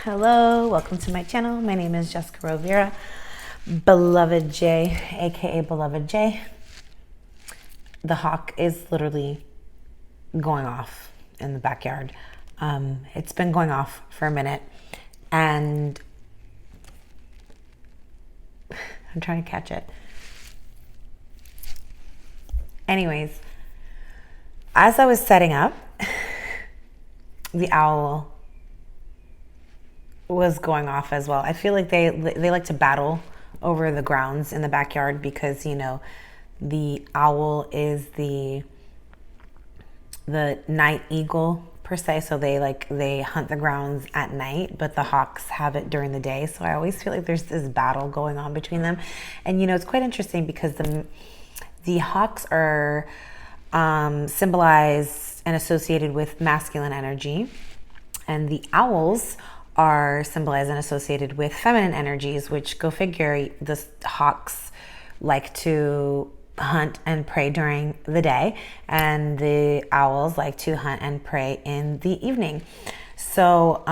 Hello, welcome to my channel. My name is Jessica Rovira, Beloved J, aka Beloved J. The hawk is literally going off in the backyard. It's been going off for a minute, and I'm trying to catch it. Anyways, as I was setting up, the owl was going off as well. I feel like they like to battle over the grounds in the backyard because, you know, the owl is the night eagle per se, so they hunt the grounds at night, but the hawks have it during the day. So I always feel like there's this battle going on between them. And you know, it's quite interesting because the hawks are symbolized and associated with masculine energy, and the owls are symbolized and associated with feminine energies, which, go figure, the hawks like to hunt and prey during the day, and the owls like to hunt and prey in the evening. So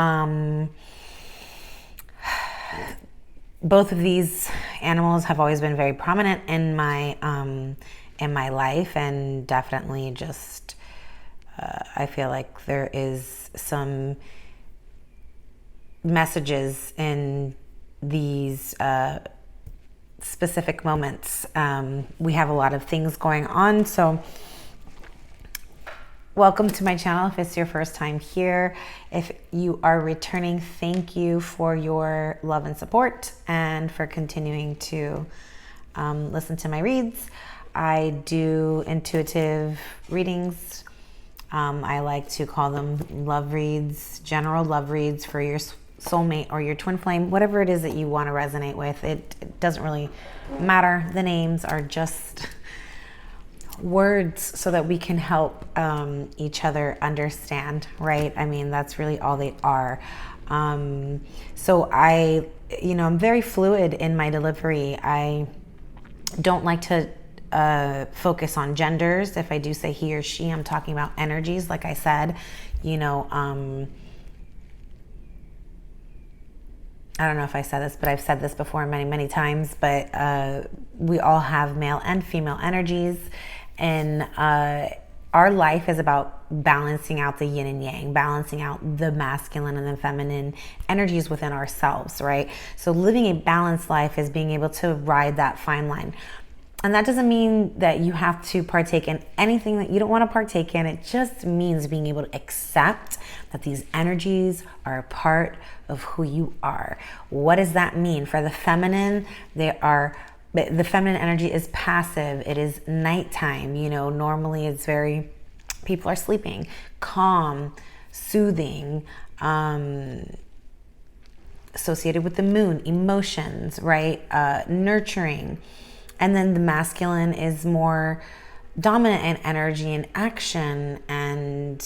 both of these animals have always been very prominent in my life, and definitely just I feel like there is some messages in these specific moments. We have a lot of things going on. So welcome to my channel if it's your first time here. If you are returning, thank you for your love and support and for continuing to listen to my reads. I do intuitive readings. I like to call them love reads, general love reads for your soulmate or your twin flame, whatever it is that you want to resonate with. It doesn't really matter. The names are just words so that we can help each other understand, right? I mean, that's really all they are. So I'm very fluid in my delivery. I don't like to focus on genders. If I do say he or she, I'm talking about energies. Like I said, I don't know if I said this, but I've said this before many, many times, but we all have male and female energies, and our life is about balancing out the yin and yang, balancing out the masculine and the feminine energies within ourselves, right? So living a balanced life is being able to ride that fine line. And that doesn't mean that you have to partake in anything that you don't want to partake in. It just means being able to accept that these energies are a part of who you are. What does that mean? For the feminine, the feminine energy is passive. It is nighttime. You know, normally it's people are sleeping, calm, soothing, associated with the moon, emotions, right? Nurturing. And then the masculine is more dominant in energy and action and,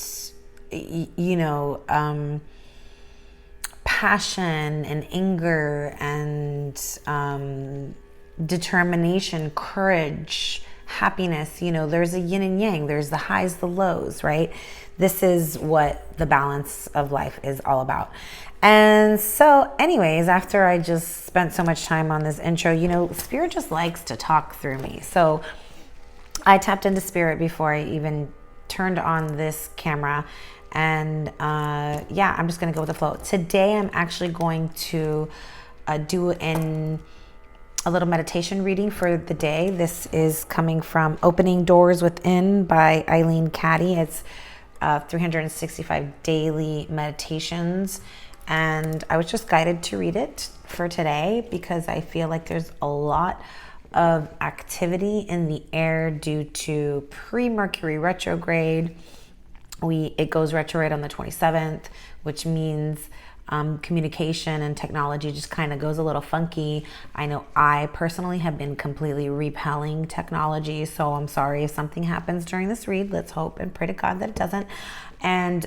passion and anger and determination, courage, happiness. You know, there's a yin and yang, there's the highs, the lows, right? This is what the balance of life is all about. And so anyways, after I just spent so much time on this intro, Spirit just likes to talk through me. So I tapped into Spirit before I even turned on this camera. And I'm just going to go with the flow. Today, I'm actually going to do a little meditation reading for the day. This is coming from Opening Doors Within by Eileen Caddy. It's 365 daily meditations. And I was just guided to read it for today because I feel like there's a lot of activity in the air due to pre-Mercury retrograde. It goes retrograde on the 27th, which means communication and technology just kind of goes a little funky. I know I personally have been completely repelling technology, so I'm sorry if something happens during this read. Let's hope and pray to God that it doesn't. And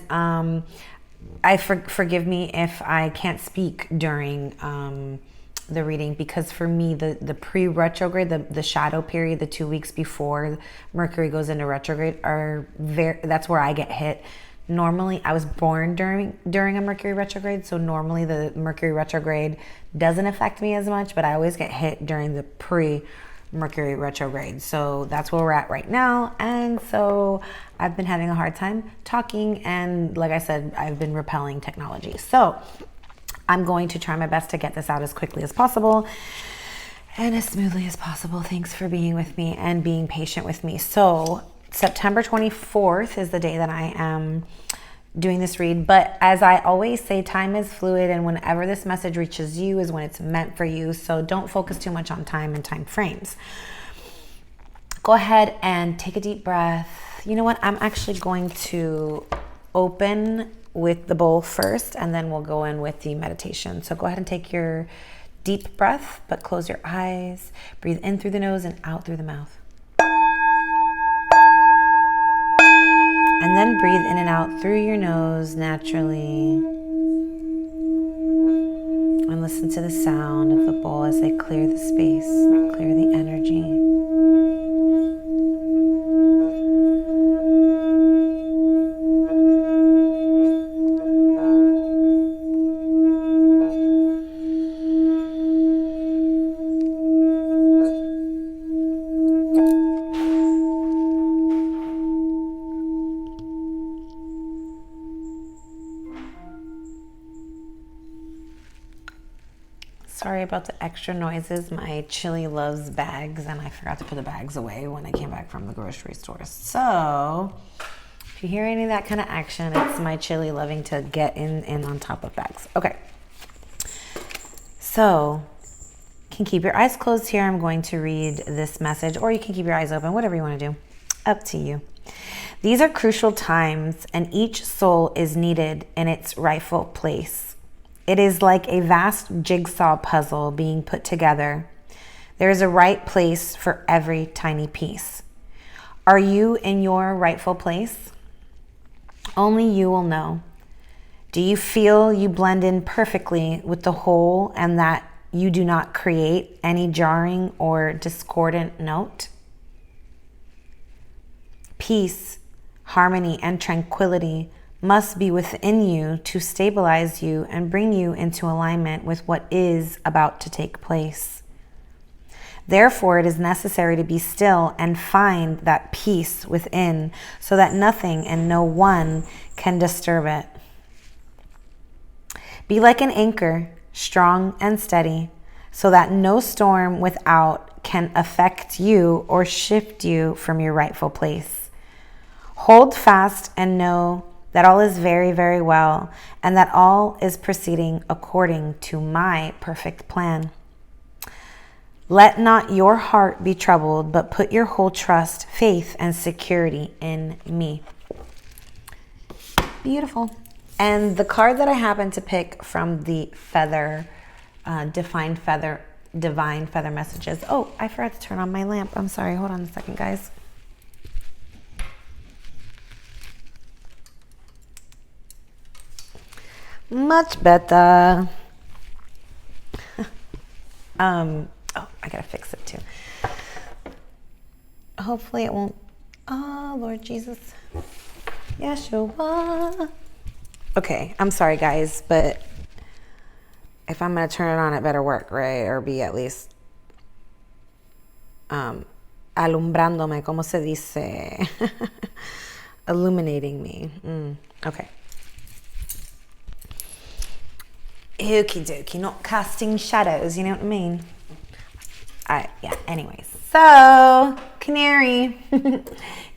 forgive me if I can't speak during the reading, because for me, the pre-retrograde, the shadow period, the 2 weeks before Mercury goes into retrograde that's where I get hit normally I was born during a Mercury retrograde, so normally the Mercury retrograde doesn't affect me as much, but I always get hit during the pre-Mercury retrograde. So that's where we're at right now. And so I've been having a hard time talking, and like I said, I've been repelling technology. So I'm going to try my best to get this out as quickly as possible and as smoothly as possible. Thanks for being with me and being patient with me. So September 24th is the day that I am doing this read. But as I always say, time is fluid, and whenever this message reaches you is when it's meant for you. So don't focus too much on time and time frames. Go ahead and take a deep breath. You know what? I'm actually going to open with the bowl first, and then we'll go in with the meditation. So go ahead and take your deep breath, but close your eyes. Breathe in through the nose and out through the mouth. And then breathe in and out through your nose naturally. And listen to the sound of the bowl as they clear the space, clear the energy. Sorry about the extra noises. My chili loves bags, and I forgot to put the bags away when I came back from the grocery store. So if you hear any of that kind of action, it's my chili loving to get in on top of bags. Okay. So you can keep your eyes closed here. I'm going to read this message, or you can keep your eyes open, whatever you want to do. Up to you. These are crucial times, and each soul is needed in its rightful place. It is like a vast jigsaw puzzle being put together. There is a right place for every tiny piece. Are you in your rightful place? Only you will know. Do you feel you blend in perfectly with the whole and that you do not create any jarring or discordant note? Peace, harmony, and tranquility must be within you to stabilize you and bring you into alignment with what is about to take place. Therefore, it is necessary to be still and find that peace within so that nothing and no one can disturb it. Be like an anchor, strong and steady, so that no storm without can affect you or shift you from your rightful place. Hold fast and know that all is very, very well, and that all is proceeding according to my perfect plan. Let not your heart be troubled, but put your whole trust, faith, and security in me. Beautiful. And the card that I happened to pick from the feather, divine feather messages. Oh, I forgot to turn on my lamp. I'm sorry. Hold on a second, guys. Much better. Oh, I gotta fix it too. Hopefully it won't. Oh, Lord Jesus. Yeshua. Okay, I'm sorry, guys, but if I'm gonna turn it on, it better work, right? Or be at least alumbrándome, como se dice? Illuminating me. Okay. Okie dokie, not casting shadows, you know what I mean? Yeah, anyways. So, Canary.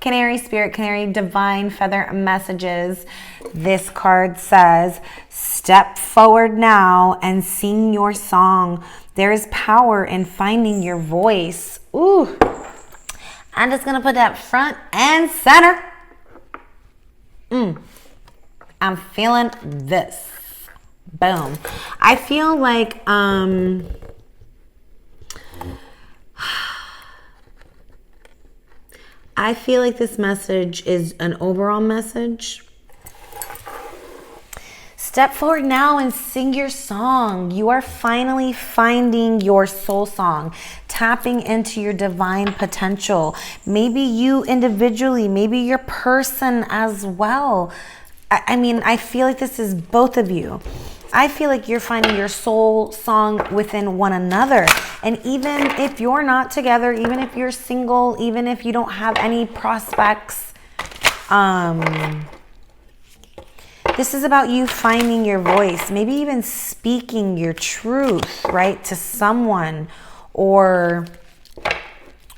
Canary spirit, Canary divine feather messages. This card says, step forward now and sing your song. There is power in finding your voice. Ooh. I'm just going to put that front and center. I'm feeling this. Boom. I feel like this message is an overall message. Step forward now and sing your song. You are finally finding your soul song, tapping into your divine potential. Maybe you individually, maybe your person as well. I mean, I feel like this is both of you. I feel like you're finding your soul song within one another. And even if you're not together, even if you're single, even if you don't have any prospects, this is about you finding your voice, maybe even speaking your truth, right, to someone, or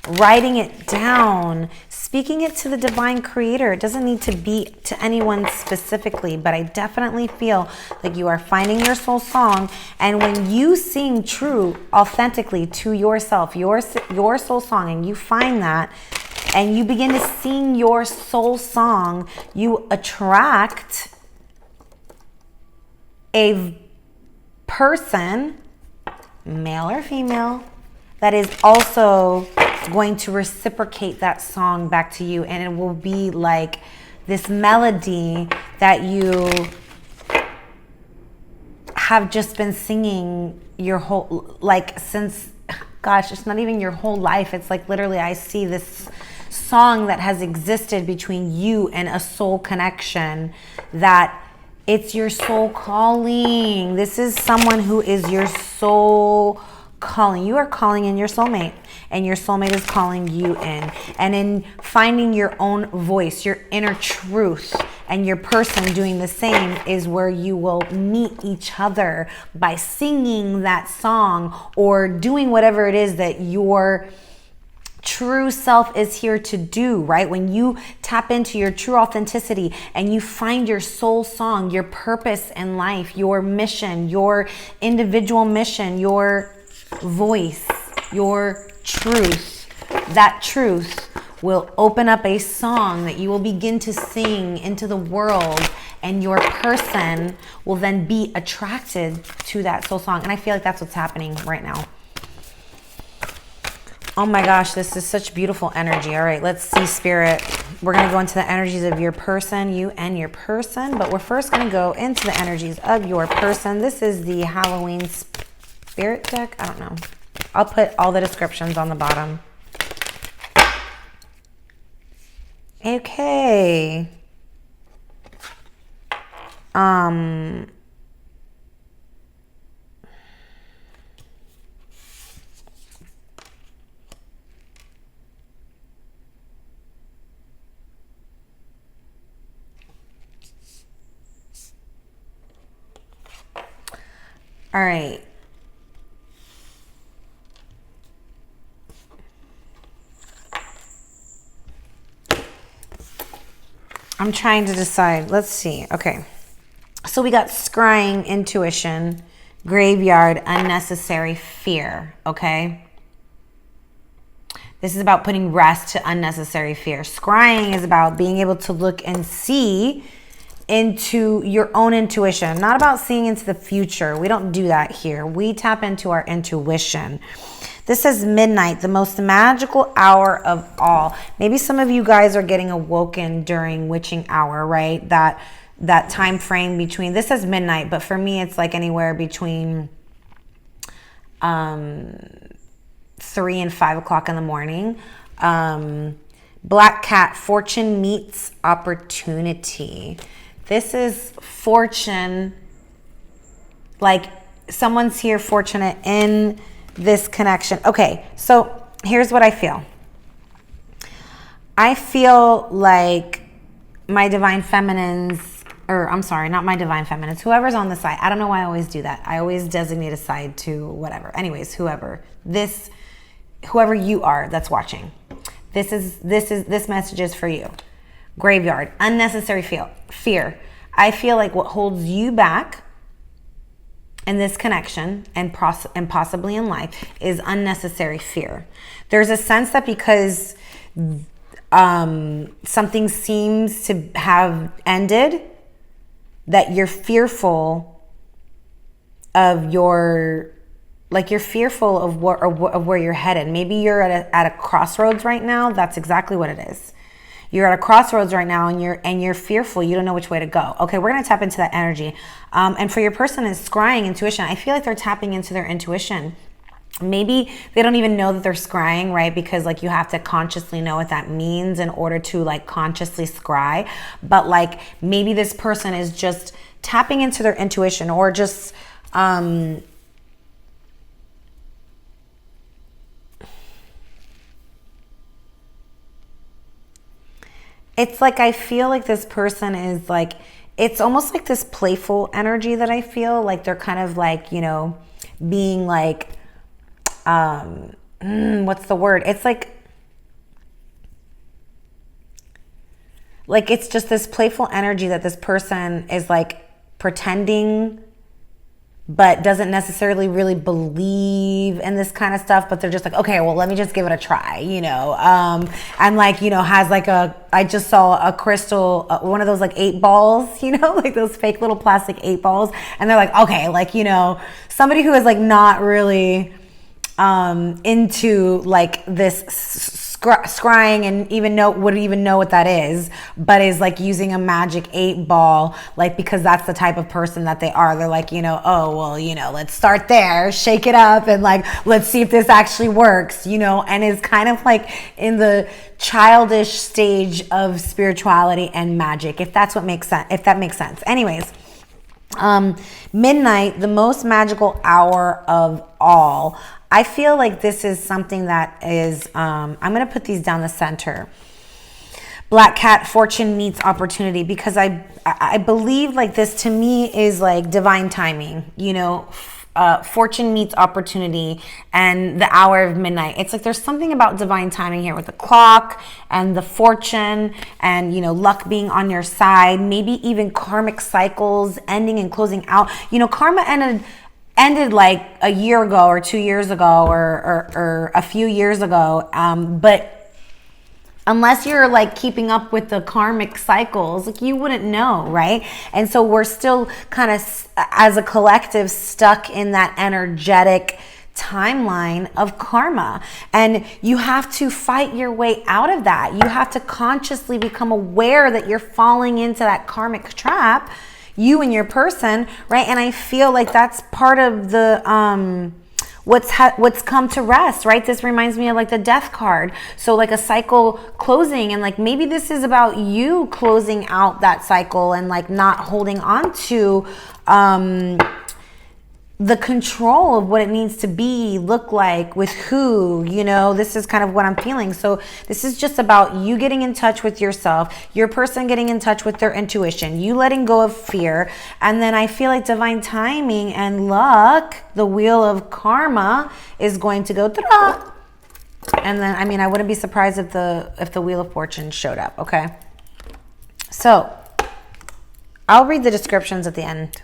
writing it down, speaking it to the divine creator. It doesn't need to be to anyone specifically, but I definitely feel like you are finding your soul song. And when you sing true, authentically to yourself, your soul song, and you find that, and you begin to sing your soul song, you attract a person, male or female, that is also going to reciprocate that song back to you. And it will be like this melody that you have just been singing your whole, like, since, gosh, it's not even your whole life. It's like literally I see this song that has existed between you and a soul connection, that it's your soul calling. This is someone who is your soul calling. You are calling in your soulmate, and your soulmate is calling you in. And in finding your own voice, your inner truth, and your person doing the same is where you will meet each other by singing that song or doing whatever it is that your true self is here to do, right? When you tap into your true authenticity and you find your soul song, your purpose in life, your mission, your individual mission, your voice, your truth, that truth will open up a song that you will begin to sing into the world, and your person will then be attracted to that soul song. And I feel like that's what's happening right now. Oh my gosh, this is such beautiful energy. All right, let's see, Spirit. We're going to go into the energies of your person, you and your person, but we're first going to go into the energies of your person. This is the Halloween Spirit deck. I don't know. I'll put all the descriptions on the bottom. Okay. All right. I'm trying to decide. Let's see. Okay. So we got scrying, intuition, graveyard, unnecessary fear. Okay. This is about putting rest to unnecessary fear. Scrying is about being able to look and see into your own intuition, not about seeing into the future. We don't do that here. We tap into our intuition. This says midnight, the most magical hour of all. Maybe some of you guys are getting awoken during witching hour, right? That time frame between, this says midnight, but for me it's like anywhere between 3 and 5 o'clock in the morning. Black cat, fortune meets opportunity. This is fortune, like someone's here fortunate in this connection. Okay, so here's what I feel. I feel like my divine feminines, or I'm sorry, not my divine feminines, whoever's on the side. I don't know why I always do that. I always designate a side to whatever. Anyways, whoever you are that's watching. This message is for you. Graveyard, unnecessary fear. I feel like what holds you back in this connection and possibly in life is unnecessary fear. There's a sense that because something seems to have ended, that you're fearful of you're fearful of where you're headed. Maybe you're at a crossroads right now. That's exactly what it is. You're at a crossroads right now, and you're fearful. You don't know which way to go. Okay, we're gonna tap into that energy. And for your person is scrying, intuition. I feel like they're tapping into their intuition. maybe they don't even know that they're scrying, right? Because like you have to consciously know what that means in order to like consciously scry. But like maybe this person is just tapping into their intuition, or just it's like I feel like this person is like, it's almost like this playful energy that I feel like they're kind of like, you know, being like what's the word? It's like it's just this playful energy that this person is like pretending, but doesn't necessarily really believe in this kind of stuff, but they're just like, okay, well, let me just give it a try, you know? And like, you know, has like I just saw a crystal, one of those like 8 balls, you know, like those fake little plastic 8 balls. And they're like, okay, like, you know, somebody who is like not really into like this scrying and wouldn't even know what that is, but is like using a magic 8 ball, like, because that's the type of person that they are. They're like, you know, oh, well, you know, let's start there, shake it up, and like, let's see if this actually works, you know, and is kind of like in the childish stage of spirituality and magic, if that's what makes sense, if that makes sense. Anyways, midnight, the most magical hour of all. I feel like this is something that is, I'm going to put these down the center. Black cat, fortune meets opportunity, because I believe like this to me is like divine timing, you know, fortune meets opportunity and the hour of midnight. It's like there's something about divine timing here with the clock and the fortune and, you know, luck being on your side, maybe even karmic cycles ending and closing out. You know, karma ended like a year ago or 2 years ago or a few years ago. But unless you're like keeping up with the karmic cycles, like you wouldn't know, right? And so we're still kind of as a collective stuck in that energetic timeline of karma, and you have to fight your way out of that. You have to consciously become aware that you're falling into that karmic trap, you and your person, right? And I feel like that's part of the what's come to rest, right? This reminds me of like the death card. So like a cycle closing, and like maybe this is about you closing out that cycle and like not holding on to the control of what it needs to be, look like, with who, you know. This is kind of what I'm feeling. So this is just about you getting in touch with yourself, your person getting in touch with their intuition, you letting go of fear. And then I feel like divine timing and luck, the wheel of karma, is going to go through. And then, I mean, I wouldn't be surprised if the wheel of fortune showed up. Okay, so I'll read the descriptions at the end.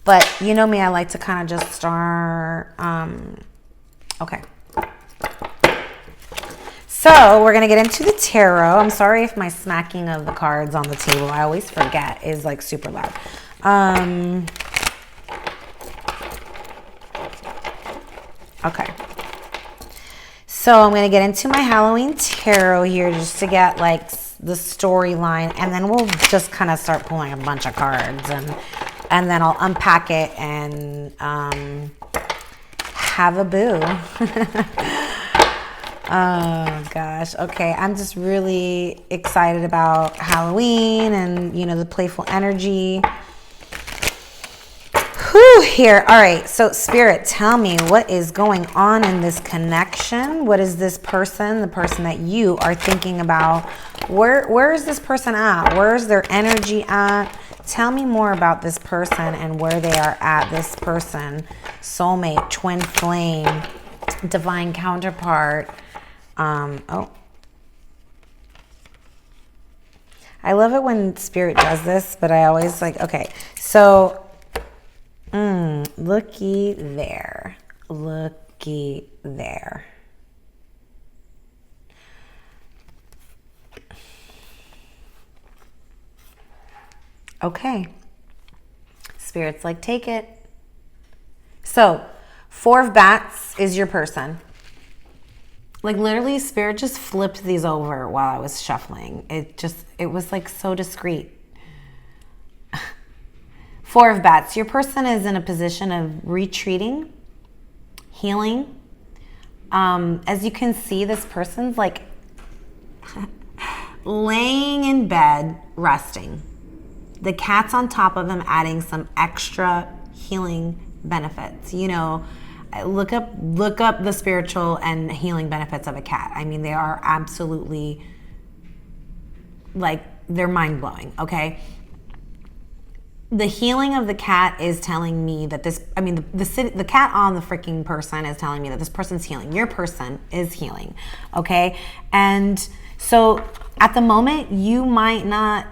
But you know me, I like to kind of just start. Okay. So we're going to get into the tarot. I'm sorry if my smacking of the cards on the table, I always forget, is like super loud. Okay. So I'm going to get into my Halloween tarot here just to get like the storyline, and then we'll just kind of start pulling a bunch of cards, and then I'll unpack it and have a boo. Oh gosh. Okay, I'm just really excited about Halloween and, you know, the playful energy. Whew, here. All right, so Spirit, tell me what is going on in this connection. What is this person, the person that you are thinking about? Where is this person at? Where is their energy at? Tell me more about this person and where they are at, this person. Soulmate, twin flame, divine counterpart. Oh. I love it when Spirit does this, but I always like, okay, so, looky there. Looky there. Okay. Spirit's like, take it. So, 4 of bats is your person. Like literally, Spirit just flipped these over while I was shuffling. It was like so discreet. Four of Bats. Your person is in a position of retreating, healing. As you can see, this person's like laying in bed, resting. The cat's on top of him, adding some extra healing benefits. You know, look up the spiritual and healing benefits of a cat. I mean, they are absolutely, like, they're mind-blowing, okay? The healing of the cat is telling me that this, I mean, the cat on the freaking person is telling me that this person's healing. Your person is healing, okay? And so at the moment, you might not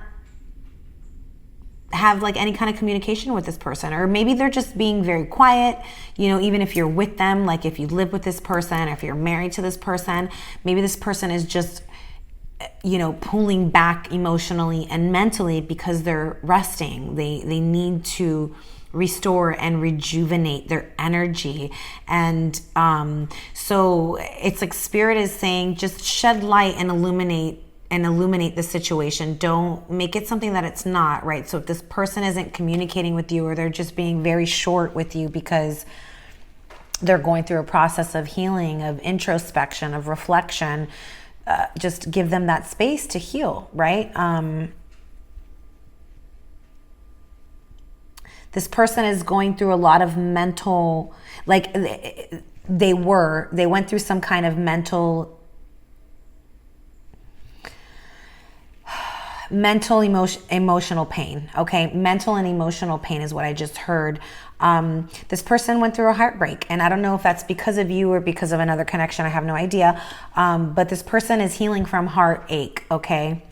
have like any kind of communication with this person, or maybe they're just being very quiet. You know, even if you're with them, like if you live with this person, or if you're married to this person, maybe this person is just, you know, pulling back emotionally and mentally because they're resting. They need to restore and rejuvenate their energy. And so it's like Spirit is saying, just shed light and illuminate the situation. Don't make it something that it's not, right? So if this person isn't communicating with you, or they're just being very short with you because they're going through a process of healing, of introspection, of reflection, just give them that space to heal, right? This person is going through a lot of mental, like they went through some kind of mental emotional pain. Okay, mental and emotional pain is what I just heard. This person went through a heartbreak, and I don't know if that's because of you or because of another connection. I have no idea. But this person is healing from heartache. Okay,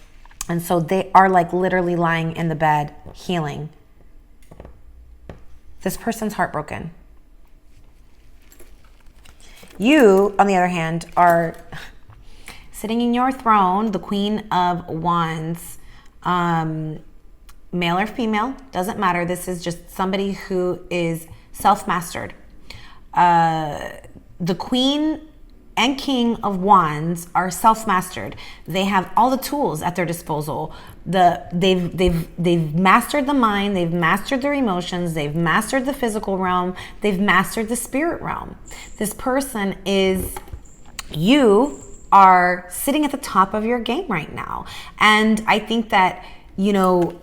and so they are like literally lying in the bed healing. This person's heartbroken. You, on the other hand, are sitting in your throne, the Queen of Wands. Male or female, doesn't matter. This is just somebody who is self-mastered. The Queen and King of Wands are self-mastered. They have all the tools at their disposal. They've mastered the mind. They've mastered their emotions. They've mastered the physical realm. They've mastered the spirit realm. This person is you. Are sitting at the top of your game right now. And I think that, you know,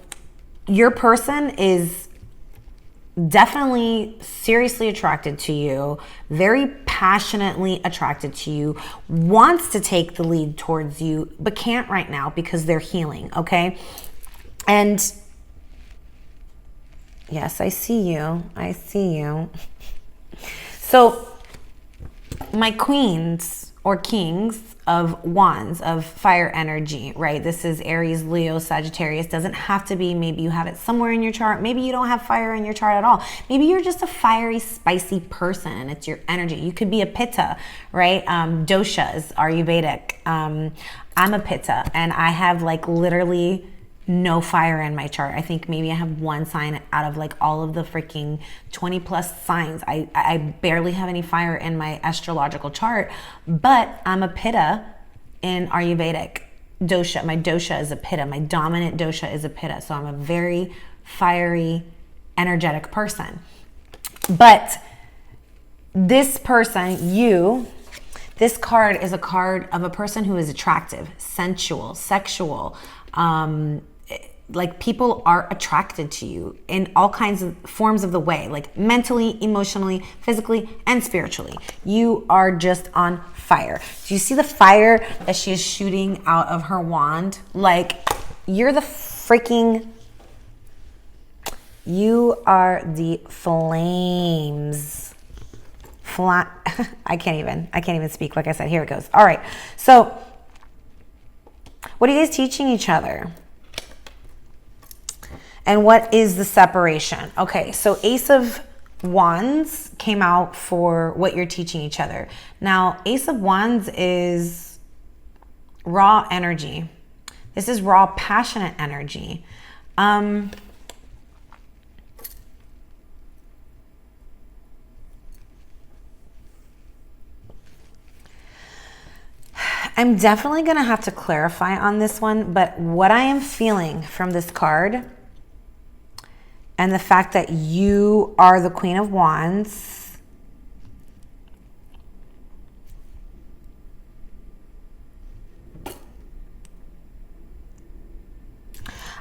your person is definitely seriously attracted to you, very passionately attracted to you, wants to take the lead towards you, but can't right now because they're healing, okay? And yes, I see you. I see you. So my queens or kings of wands, of fire energy, right? This is Aries, Leo, Sagittarius. Doesn't have to be. Maybe you have it somewhere in your chart. Maybe you don't have fire in your chart at all. Maybe you're just a fiery, spicy person and it's your energy. You could be a Pitta, right? Doshas, Ayurvedic. I'm a Pitta and I have like literally no fire in my chart. I think maybe I have one sign out of like all of the freaking 20 plus signs. I barely have any fire in my astrological chart, but I'm a Pitta in Ayurvedic dosha. My dosha is a Pitta. My dominant dosha is a Pitta. So I'm a very fiery, energetic person. But this person, you, this card is a card of a person who is attractive, sensual, sexual, like people are attracted to you in all kinds of forms of the way, like mentally, emotionally, physically, and spiritually. You are just on fire. Do you see the fire that she is shooting out of her wand? Like, you're the freaking, you are the flames. I can't even speak. Like I said, here it goes. All right. So what are you guys teaching each other? And what is the separation? Okay, so Ace of Wands came out for what you're teaching each other. Now, Ace of Wands is raw energy. This is raw, passionate energy. I'm definitely going to have to clarify on this one, but what I am feeling from this card, and the fact that you are the Queen of Wands.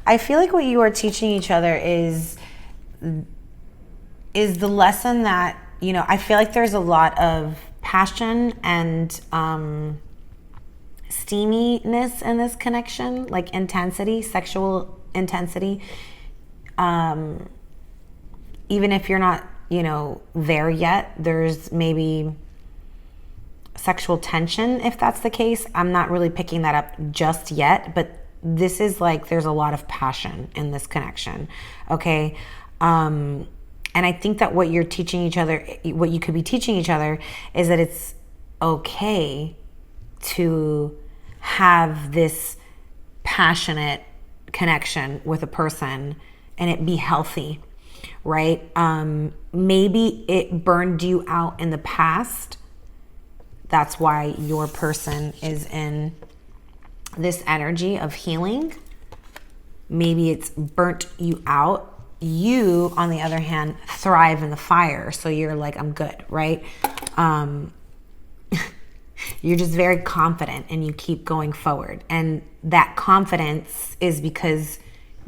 I feel like what you are teaching each other is the lesson that, you know, I feel like there's a lot of passion and steaminess in this connection, like intensity, sexual intensity. Even if you're not, you know, there yet, there's maybe sexual tension if that's the case. I'm not really picking that up just yet, but this is like there's a lot of passion in this connection, okay? And I think that what you're teaching each other, what you could be teaching each other, is that it's okay to have this passionate connection with a person and it be healthy, right? Maybe it burned you out in the past. That's why your person is in this energy of healing. Maybe it's burnt you out. You, on the other hand, thrive in the fire. So you're like, I'm good, right? You're just very confident and you keep going forward. And that confidence is because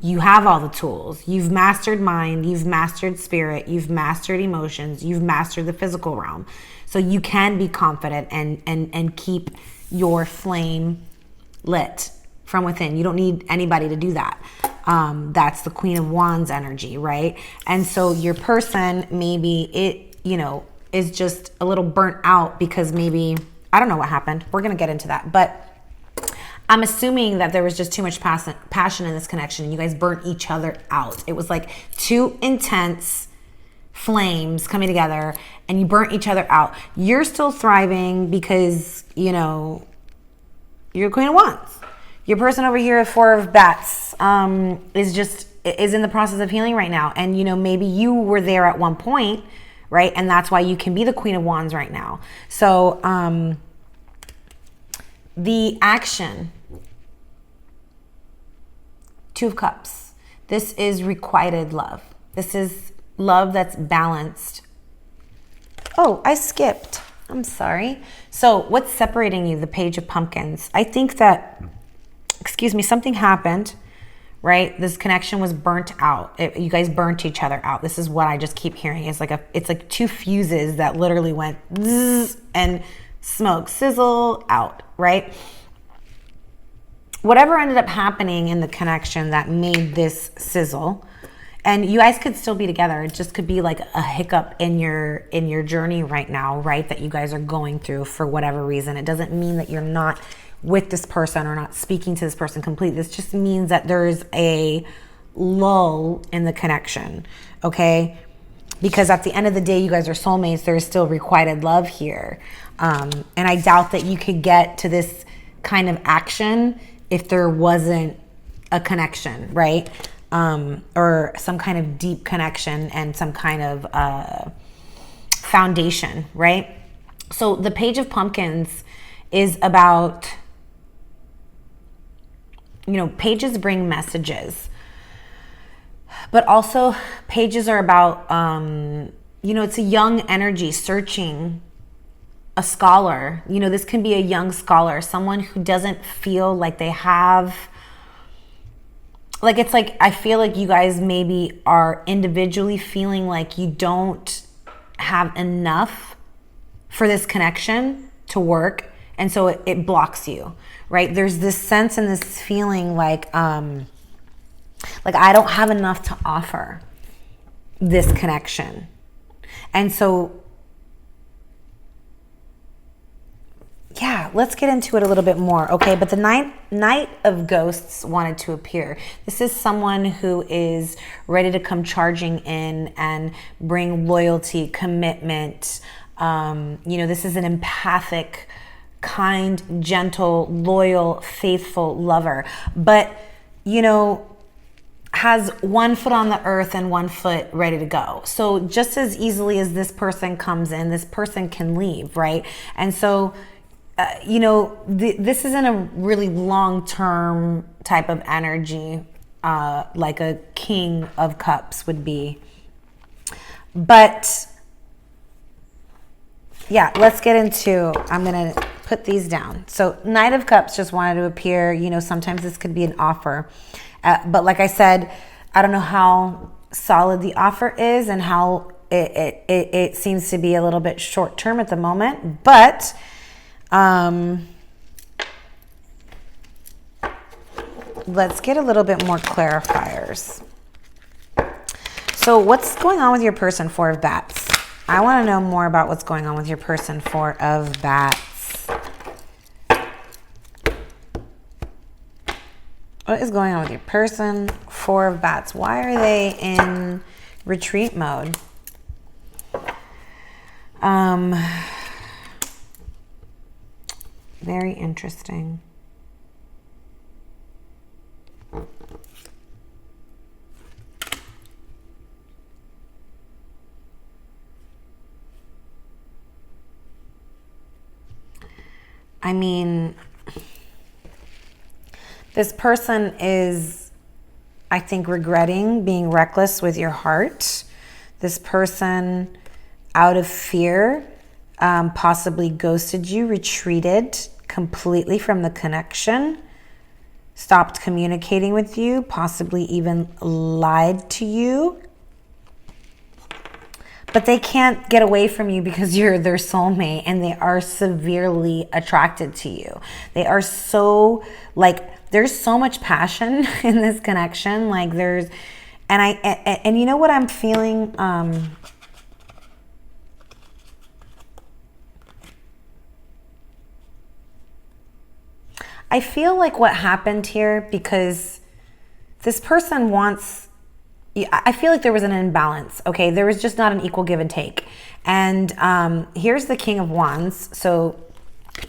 you have all the tools. You've mastered mind, you've mastered spirit, you've mastered emotions, you've mastered the physical realm. So you can be confident and keep your flame lit from within. You don't need anybody to do that. That's the Queen of Wands energy, right? And so your person, maybe it, you know, is just a little burnt out because maybe, I don't know what happened. We're going to get into that. But I'm assuming that there was just too much passion in this connection and you guys burnt each other out. It was like two intense flames coming together and you burnt each other out. You're still thriving because, you know, you're Queen of Wands. Your person over here at Four of Bats is in the process of healing right now. And, you know, maybe you were there at one point, right? And that's why you can be the Queen of Wands right now. So the action, Two of Cups. This is requited love. This is love that's balanced. Oh, I skipped. I'm sorry. So what's separating you? The Page of Pumpkins. I think that, excuse me, something happened, right? This connection was burnt out. You guys burnt each other out. This is what I just keep hearing. It's like two fuses that literally went zzz, and smoke, sizzle, out, right? Whatever ended up happening in the connection that made this sizzle, and you guys could still be together. It just could be like a hiccup in your journey right now, right? That you guys are going through for whatever reason. It doesn't mean that you're not with this person or not speaking to this person completely. This just means that there's a lull in the connection, okay? Because at the end of the day, you guys are soulmates. There's still requited love here. And I doubt that you could get to this kind of action if there wasn't a connection, right? Or some kind of deep connection and some kind of foundation, right? So the Page of Pumpkins is about, you know, pages bring messages, but also pages are about, you know, it's a young energy searching a scholar. You know, this can be a young scholar, someone who doesn't feel like they have, like, it's like, I feel like you guys maybe are individually feeling like you don't have enough for this connection to work. And so it blocks you, right? There's this sense and this feeling like I don't have enough to offer this connection. And so, yeah, let's get into it a little bit more, okay? But the Knight of Ghosts wanted to appear. This is someone who is ready to come charging in and bring loyalty, commitment. You know, this is an empathic, kind, gentle, loyal, faithful lover. But, you know, has one foot on the earth and one foot ready to go. So just as easily as this person comes in, this person can leave, right? And so, you know, this isn't a really long-term type of energy like a King of Cups would be. But yeah, let's get into, I'm going to put these down. So Knight of Cups just wanted to appear, you know, sometimes this could be an offer. But like I said, I don't know how solid the offer is and how it seems to be a little bit short term at the moment. But let's get a little bit more clarifiers. So what's going on with your person, Four of Bats? I want to know more about what's going on with your person, Four of Bats. What is going on with your person, Four of Bats? Why are they in retreat mode? Very interesting. I mean, this person is, I think, regretting being reckless with your heart. This person, out of fear, possibly ghosted you, retreated completely from the connection, stopped communicating with you, possibly even lied to you. But they can't get away from you because you're their soulmate and they are severely attracted to you. They are so, like, there's so much passion in this connection. Like there's, and you know what I'm feeling? I feel like what happened here, because this person wants, I feel like there was an imbalance, okay? There was just not an equal give and take. And here's the King of Wands. So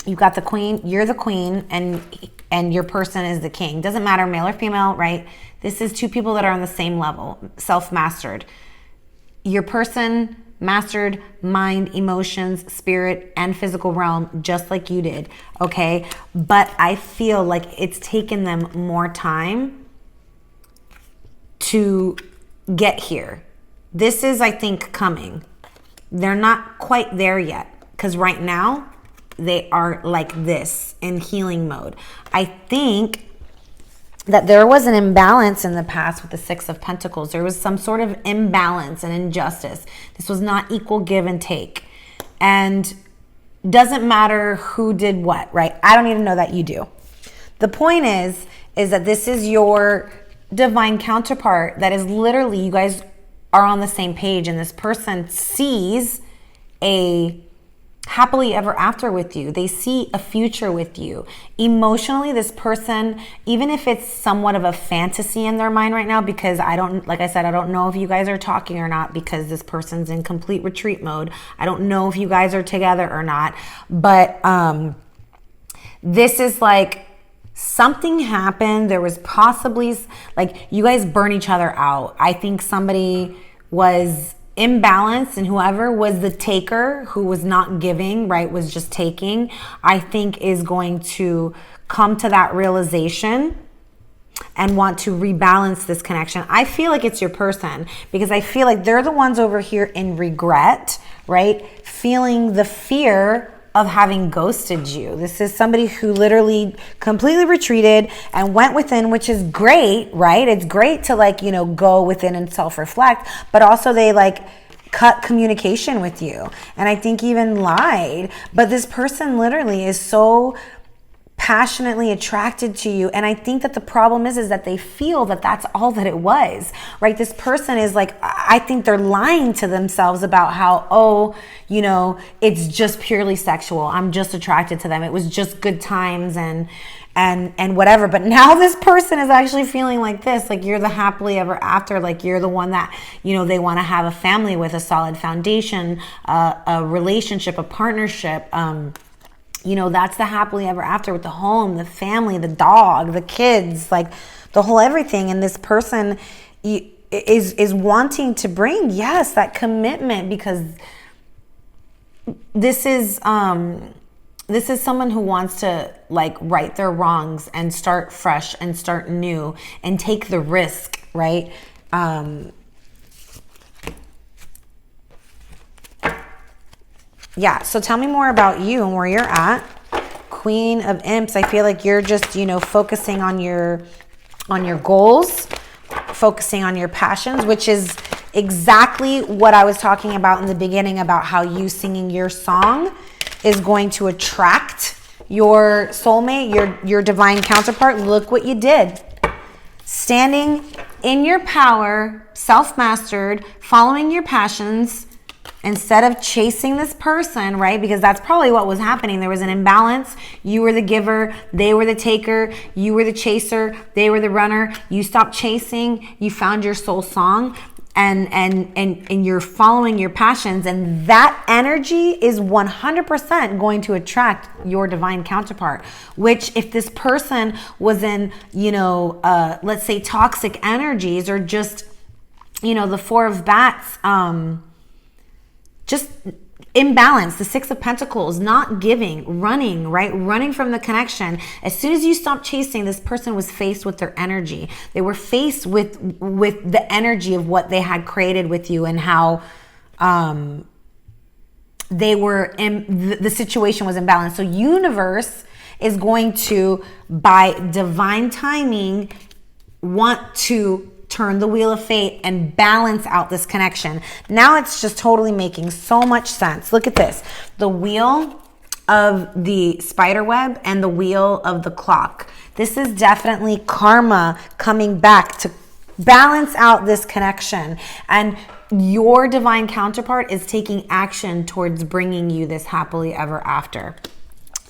you got the Queen, you're the Queen, and your person is the King. Doesn't matter, male or female, right? This is two people that are on the same level, self-mastered. Your person mastered mind, emotions, spirit, and physical realm, just like you did, okay? But I feel like it's taken them more time to get here. This is, I think, coming. They're not quite there yet, because right now they are like this in healing mode. I think that there was an imbalance in the past with the Six of Pentacles. There was some sort of imbalance and injustice. This was not equal give and take. And doesn't matter who did what, right? I don't even know that you do. The point is that this is your divine counterpart that is literally, you guys are on the same page, and this person sees a happily ever after with you. They see a future with you. Emotionally, this person, even if it's somewhat of a fantasy in their mind right now, because I don't, like I said, I don't know if you guys are talking or not, because this person's in complete retreat mode. I don't know if you guys are together or not, but this is like, something happened. There was possibly, like, you guys burn each other out. I think somebody was imbalanced, and whoever was the taker, who was not giving, right, was just taking, I think is going to come to that realization and want to rebalance this connection. I feel like it's your person, because I feel like they're the ones over here in regret, right? Feeling the fear of having ghosted you. This is somebody who literally completely retreated and went within, which is great, right? It's great to, like, you know, go within and self-reflect, but also they like cut communication with you. And I think even lied, but this person literally is so passionately attracted to you. And I think that the problem is that they feel that that's all that it was, right? This person is like, I think they're lying to themselves about how, oh, you know, it's just purely sexual. I'm just attracted to them. It was just good times and whatever. But now this person is actually feeling like this, like you're the happily ever after, like you're the one that, you know, they want to have a family with, a solid foundation, a relationship, a partnership, you know, that's the happily ever after, with the home, the family, the dog, the kids, like the whole everything. And this person is wanting to bring, yes, that commitment, because this is This is someone who wants to like right their wrongs and start fresh and start new and take the risk, right? Yeah, so tell me more about you and where you're at. Queen of Imps, I feel like you're just, you know, focusing on your goals, focusing on your passions, which is exactly what I was talking about in the beginning about how you singing your song is going to attract your soulmate, your divine counterpart. Look what you did. Standing in your power, self-mastered, following your passions, instead of chasing this person, right? Because that's probably what was happening. There was an imbalance. You were the giver. They were the taker. You were the chaser. They were the runner. You stopped chasing. You found your soul song and you're following your passions. And that energy is 100% going to attract your divine counterpart, which if this person was in, you know, let's say toxic energies or just, you know, the Four of Bats, just imbalance, the Six of Pentacles, not giving, running, right? Running from the connection. As soon as you stop chasing, this person was faced with their energy. They were faced with the energy of what they had created with you and how they were in, the situation was imbalanced. So universe is going to, by divine timing, want to turn the wheel of fate and balance out this connection. Now it's just totally making so much sense. Look at this. The wheel of the spider web and the wheel of the clock. This is definitely karma coming back to balance out this connection. And your divine counterpart is taking action towards bringing you this happily ever after.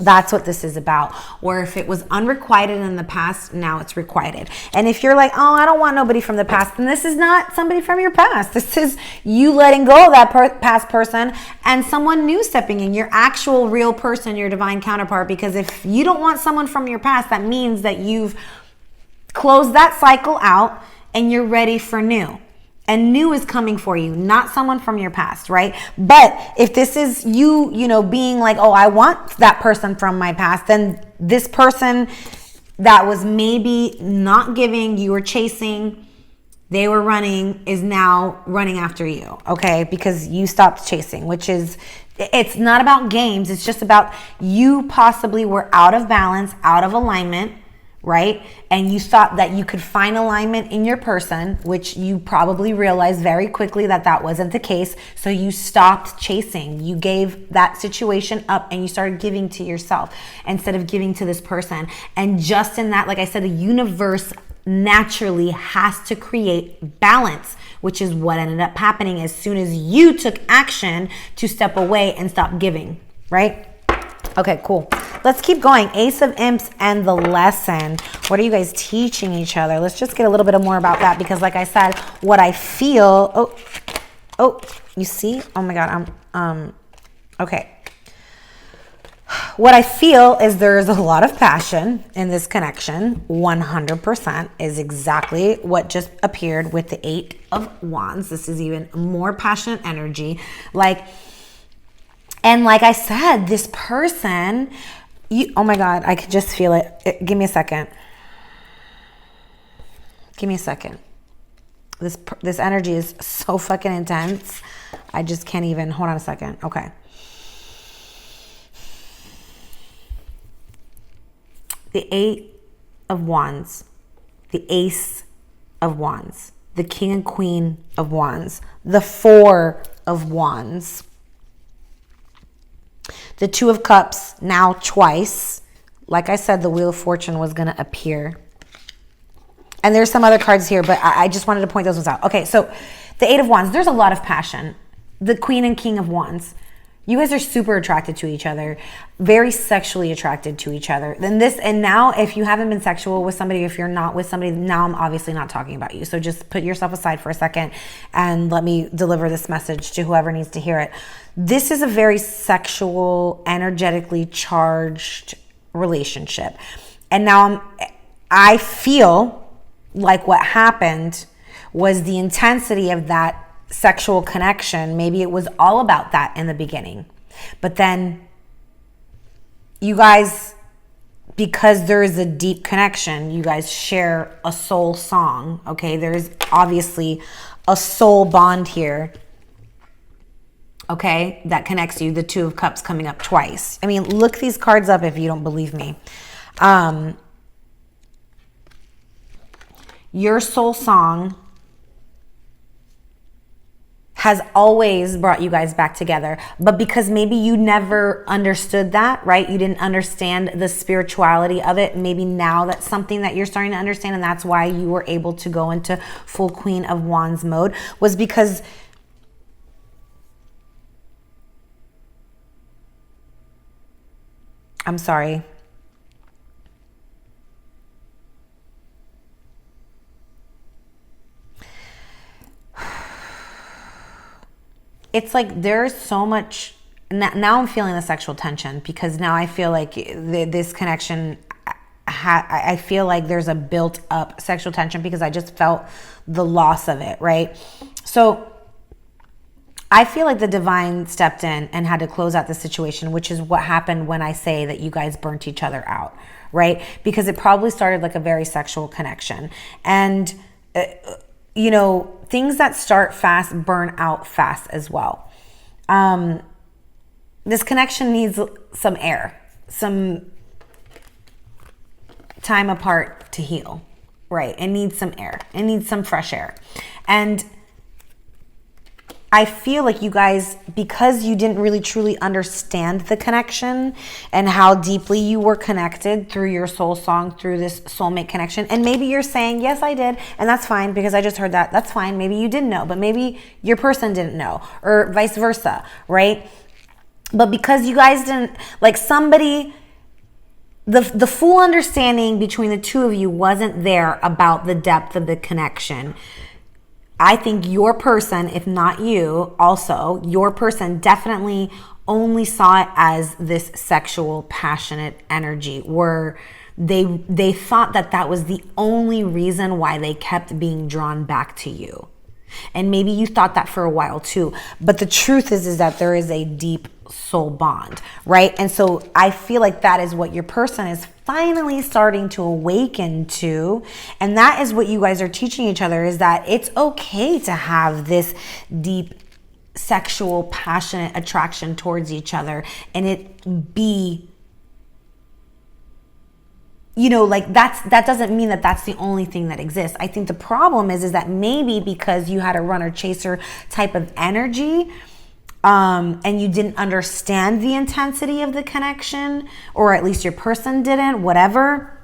That's what this is about. Or if it was unrequited in the past, now it's requited. And if you're like, oh, I don't want nobody from the past, then this is not somebody from your past. This is you letting go of that past person and someone new stepping in, your actual real person, your divine counterpart. Because if you don't want someone from your past, that means that you've closed that cycle out and you're ready for new. And new is coming for you, not someone from your past, right? But if this is you, you know, being like, oh, I want that person from my past, then this person that was maybe not giving, you were chasing, they were running, is now running after you, okay? Because you stopped chasing, which is, it's not about games. It's just about you possibly were out of balance, out of alignment, right? And you thought that you could find alignment in your person, which you probably realized very quickly that that wasn't the case. So you stopped chasing. You gave that situation up and you started giving to yourself instead of giving to this person. And just in that, like I said, the universe naturally has to create balance, which is what ended up happening as soon as you took action to step away and stop giving, right? Okay, cool. Let's keep going. Ace of Imps and the lesson. What are you guys teaching each other? Let's just get a little bit more about that because like I said, what I feel, oh, you see? Oh my God, okay. What I feel is there's a lot of passion in this connection. 100% is exactly what just appeared with the Eight of Wands. This is even more passionate energy. And like I said, this person, oh my God, I could just feel it. Give me a second. Give me a second. This energy is so fucking intense. I just can't even, hold on a second. Okay. The Eight of Wands, the Ace of Wands, the King and Queen of Wands, the Four of Wands, the Two of Cups, now twice. Like I said, the Wheel of Fortune was going to appear. And there's some other cards here, but I just wanted to point those ones out. Okay, so the Eight of Wands, there's a lot of passion. The Queen and King of Wands. You guys are super attracted to each other, very sexually attracted to each other. And now if you haven't been sexual with somebody, if you're not with somebody, now I'm obviously not talking about you. So just put yourself aside for a second and let me deliver this message to whoever needs to hear it. This is a very sexual, energetically charged relationship. And now I feel like what happened was the intensity of that sexual connection. Maybe it was all about that in the beginning, but then you guys, because there is a deep connection, you guys share a soul song, okay? There's obviously a soul bond here, okay, that connects you. The Two of Cups coming up twice. I mean, look these cards up if you don't believe me. Your soul song has always brought you guys back together. But because maybe you never understood that, right? You didn't understand the spirituality of it. Maybe now that's something that you're starting to understand, and that's why you were able to go into full Queen of Wands mode, was because I'm sorry. It's like there's so much, now I'm feeling the sexual tension, because now I feel like this connection, I feel like there's a built up sexual tension because I just felt the loss of it, right? So I feel like the divine stepped in and had to close out the situation, which is what happened when I say that you guys burnt each other out, right? Because it probably started like a very sexual connection. And you know, things that start fast burn out fast as well. This connection needs some air, some time apart to heal, right? It needs some air. It needs some fresh air. And I feel like you guys, because you didn't really truly understand the connection and how deeply you were connected through your soul song, through this soulmate connection. And maybe you're saying, yes, I did. And that's fine, because I just heard that. That's fine. Maybe you didn't know, but maybe your person didn't know, or vice versa, right? But because you guys didn't, like, somebody, the full understanding between the two of you wasn't there about the depth of the connection. I think your person, if not you, also, your person definitely only saw it as this sexual, passionate energy, where they thought that that was the only reason why they kept being drawn back to you. And maybe you thought that for a while too. But the truth is that there is a deep soul bond, right? And so I feel like that is what your person is finally starting to awaken to. And that is what you guys are teaching each other, is that it's okay to have this deep sexual, passionate attraction towards each other, and it be, you know, like that doesn't mean that that's the only thing that exists. I think the problem is that maybe because you had a runner chaser type of energy, and you didn't understand the intensity of the connection, or at least your person didn't, whatever,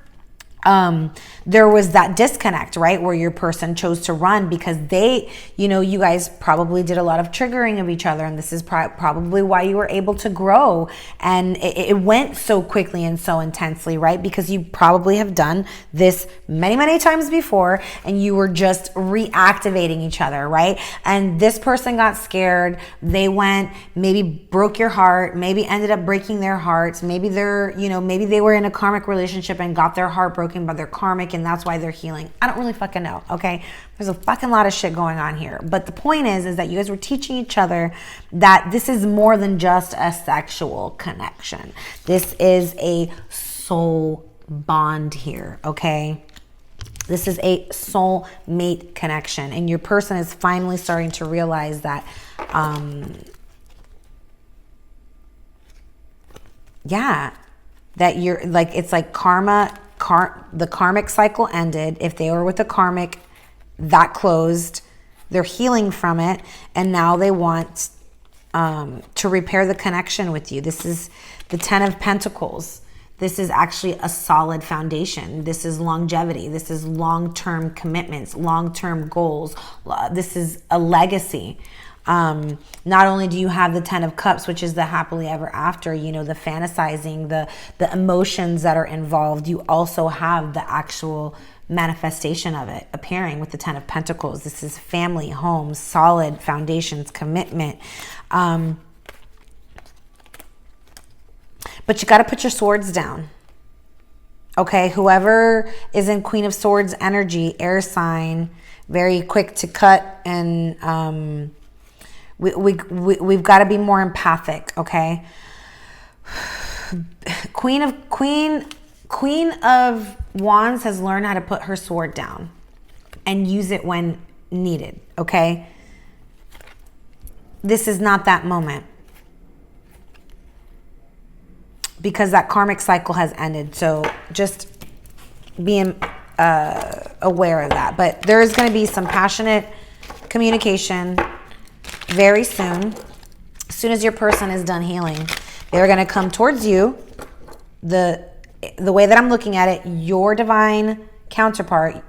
there was that disconnect, right? Where your person chose to run because they, you know, you guys probably did a lot of triggering of each other. And this is probably why you were able to grow. And it went so quickly and so intensely, right? Because you probably have done this many, many times before, and you were just reactivating each other, right? And this person got scared. They went, maybe broke your heart, maybe ended up breaking their hearts. Maybe they're, you know, maybe they were in a karmic relationship and got their heart broken by their karmic, and that's why they're healing. I don't really fucking know, okay? There's a fucking lot of shit going on here. But the point is that you guys were teaching each other that this is more than just a sexual connection. This is a soul bond here, okay? This is a soul mate connection. And your person is finally starting to realize that, yeah, that you're like, it's like karma, the karmic cycle ended. If they were with a karmic, that closed. They're healing from it, and now they want to repair the connection with you. This is the Ten of Pentacles. This is actually a solid foundation. This is longevity. This is long-term commitments, long-term goals. This is a legacy. Not only do you have the Ten of Cups, which is the happily ever after, you know, the fantasizing, the emotions that are involved, you also have the actual manifestation of it appearing with the Ten of Pentacles. This is family, home, solid foundations, commitment. But you got to put your swords down. Okay, whoever is in Queen of Swords energy, air sign, very quick to cut, and we've got to be more empathic, okay? Queen of Wands has learned how to put her sword down and use it when needed, okay? This is not that moment, because that karmic cycle has ended. So just being aware of that. But there is going to be some passionate communication very soon. As soon as your person is done healing, they're going to come towards you. The way that I'm looking at it, your divine counterpart,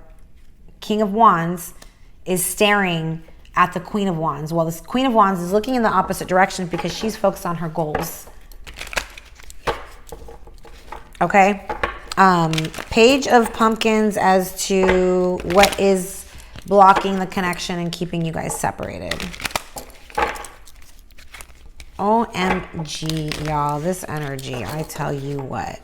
King of Wands, is staring at the Queen of Wands. Well, this Queen of Wands is looking in the opposite direction because she's focused on her goals. Okay? Page of Pumpkins as to what is blocking the connection and keeping you guys separated. OMG, y'all. This energy, I tell you what.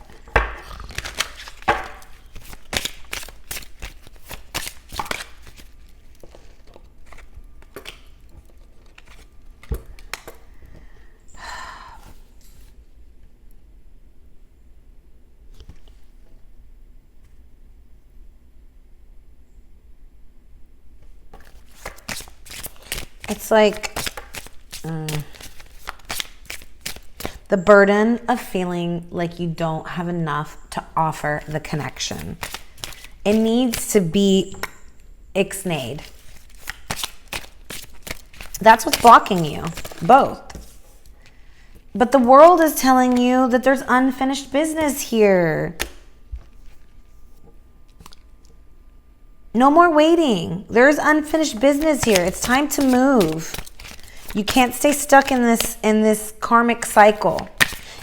It's like the burden of feeling like you don't have enough to offer the connection. It needs to be ixnayed. That's what's blocking you, both. But the world is telling you that there's unfinished business here. No more waiting. There's unfinished business here. It's time to move. You can't stay stuck in this karmic cycle.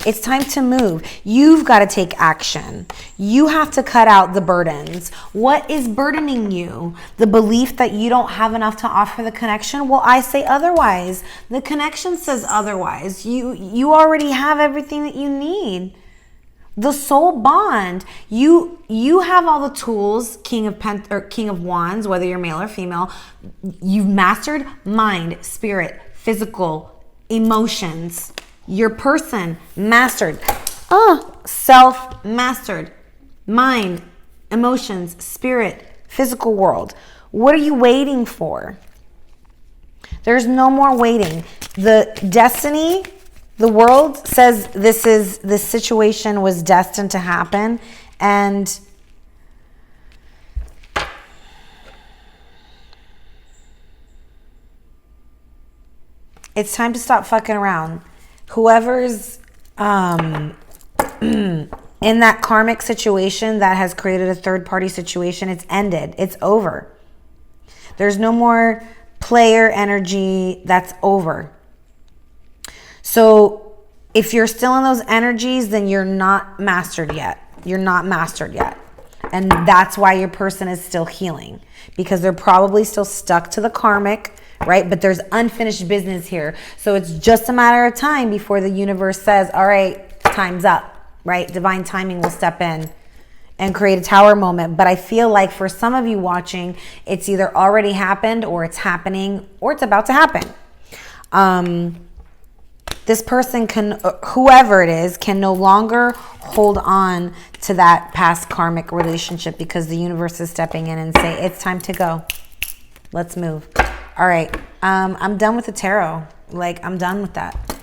It's time to move. You've got to take action. You have to cut out the burdens. What is burdening you? The belief that you don't have enough to offer the connection? Well, I say otherwise. The connection says otherwise. You already have everything that you need. The soul bond. You have all the tools, King of Wands, whether you're male or female. You've mastered mind, spirit, physical, emotions. Your person mastered. Self mastered. Mind, emotions, spirit, physical world. What are you waiting for? There's no more waiting. The destiny, the world says this situation was destined to happen, and it's time to stop fucking around. Whoever's in that karmic situation that has created a third-party situation, it's ended. It's over. There's no more player energy. That's over. So if you're still in those energies, then you're not mastered yet. You're not mastered yet. And that's why your person is still healing, because they're probably still stuck to the karmic, right? But there's unfinished business here. So it's just a matter of time before the universe says, all right, time's up, right? Divine timing will step in and create a tower moment. But I feel like for some of you watching, it's either already happened, or it's happening, or it's about to happen. This person can, whoever it is, can no longer hold on to that past karmic relationship, because the universe is stepping in and say, it's time to go. Let's move. All right. I'm done with the tarot. Like, I'm done with that.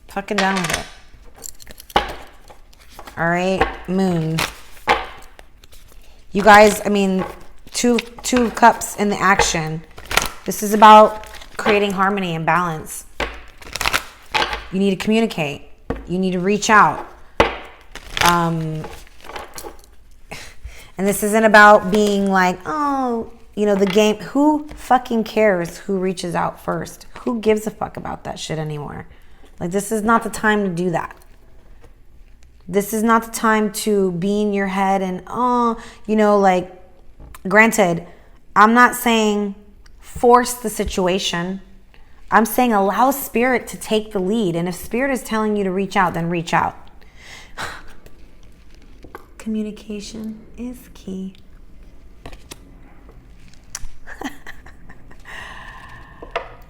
Fucking done with it. All right. Moon. You guys, I mean, two cups in the action. This is about creating harmony and balance. You need to communicate. You need to reach out. And this isn't about being like, oh, you know, the game. Who fucking cares who reaches out first? Who gives a fuck about that shit anymore? Like, this is not the time to do that. This is not the time to be in your head and, oh, you know, like, granted, I'm not saying force the situation. I'm saying allow spirit to take the lead. And if spirit is telling you to reach out, then reach out. Communication is key.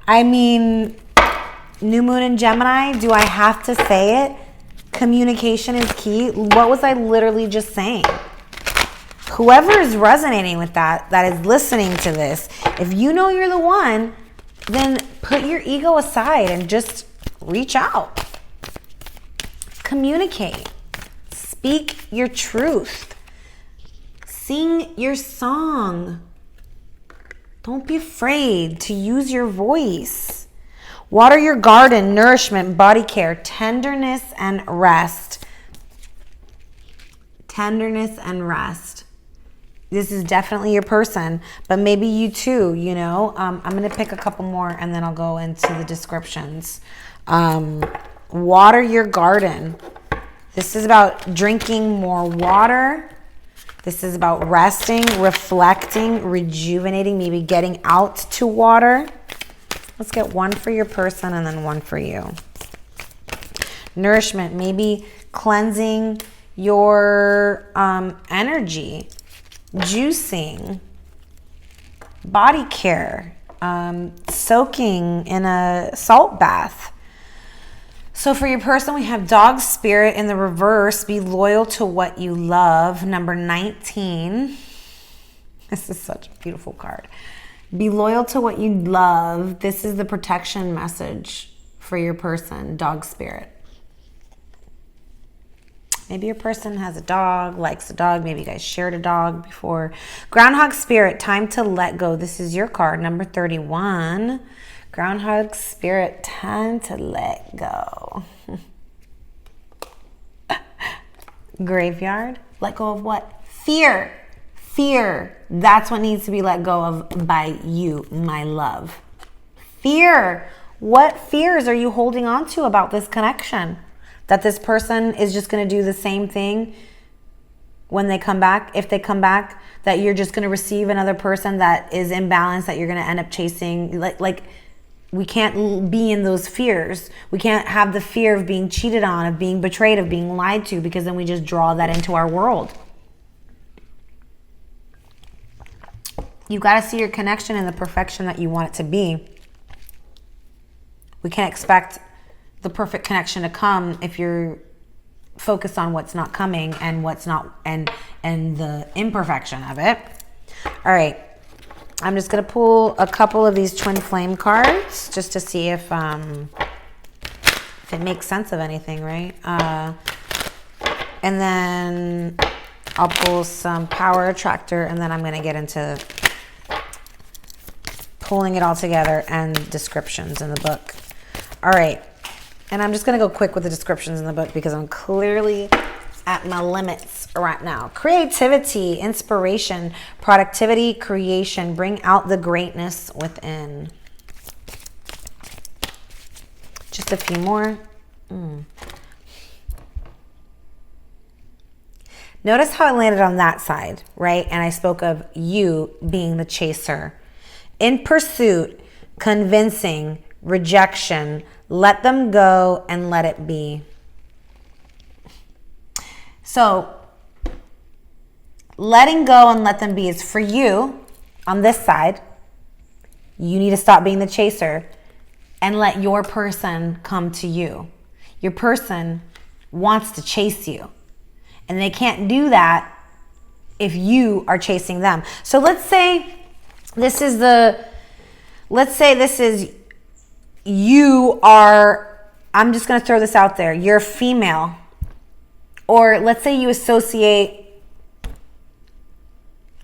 I mean, new moon in Gemini, do I have to say it? Communication is key. What was I literally just saying? Whoever is resonating with that is listening to this, if you know you're the one, then put your ego aside and just reach out. Communicate. Speak your truth. Sing your song. Don't be afraid to use your voice. Water your garden, nourishment, body care, tenderness and rest. Tenderness and rest. This is definitely your person, but maybe you too, you know. I'm going to pick a couple more and then I'll go into the descriptions. Water your garden. This is about drinking more water. This is about resting, reflecting, rejuvenating, maybe getting out to water. Let's get one for your person and then one for you. Nourishment, maybe cleansing your energy, juicing, body care, soaking in a salt bath. So for your person, we have dog spirit in the reverse. Be loyal to what you love. Number 19. This is such a beautiful card. Be loyal to what you love. This is the protection message for your person, dog spirit. Maybe your person has a dog, likes a dog. Maybe you guys shared a dog before. Groundhog spirit, time to let go. This is your card, number 31. Groundhog spirit, time to let go. Graveyard, let go of what? Fear. Fear. That's what needs to be let go of by you, my love. Fear. What fears are you holding on to about this connection? That this person is just going to do the same thing when they come back, if they come back, that you're just going to receive another person that is imbalanced, that you're going to end up chasing. Like we can't be in those fears. We can't have the fear of being cheated on, of being betrayed, of being lied to, because then we just draw that into our world. You got to see your connection in the perfection that you want it to be. We can't expect the perfect connection to come if you're focused on what's not coming and what's not, and the imperfection of it. All right. I'm just going to pull a couple of these twin flame cards just to see if it makes sense of anything, right? And then I'll pull some power attractor, and then I'm going to get into pulling it all together and descriptions in the book. All right. And I'm just going to go quick with the descriptions in the book because I'm clearly at my limits right now. Creativity, inspiration, productivity, creation. Bring out the greatness within. Just a few more. Notice how I landed on that side, right? And I spoke of you being the chaser. In pursuit, convincing, rejection, let them go and let it be. So, letting go and let them be is for you on this side. You need to stop being the chaser and let your person come to you. Your person wants to chase you, and they can't do that if you are chasing them. So let's say this is you are, I'm just going to throw this out there. You're female. Or let's say you associate,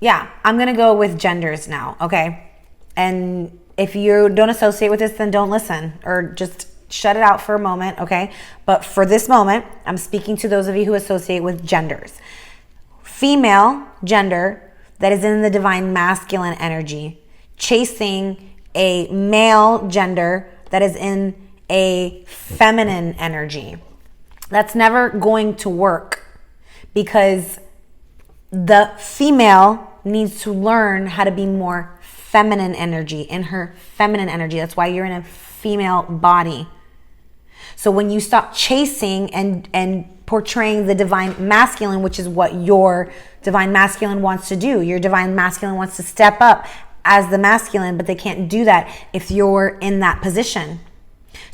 I'm going to go with genders now, okay? And if you don't associate with this, then don't listen, or just shut it out for a moment, okay? But for this moment, I'm speaking to those of you who associate with genders. Female gender that is in the divine masculine energy, chasing a male gender that is in a feminine energy. That's never going to work because the female needs to learn how to be more feminine energy, in her feminine energy. That's why you're in a female body. So when you stop chasing and portraying the divine masculine, which is what your divine masculine wants to do, your divine masculine wants to step up as the masculine, but they can't do that if you're in that position.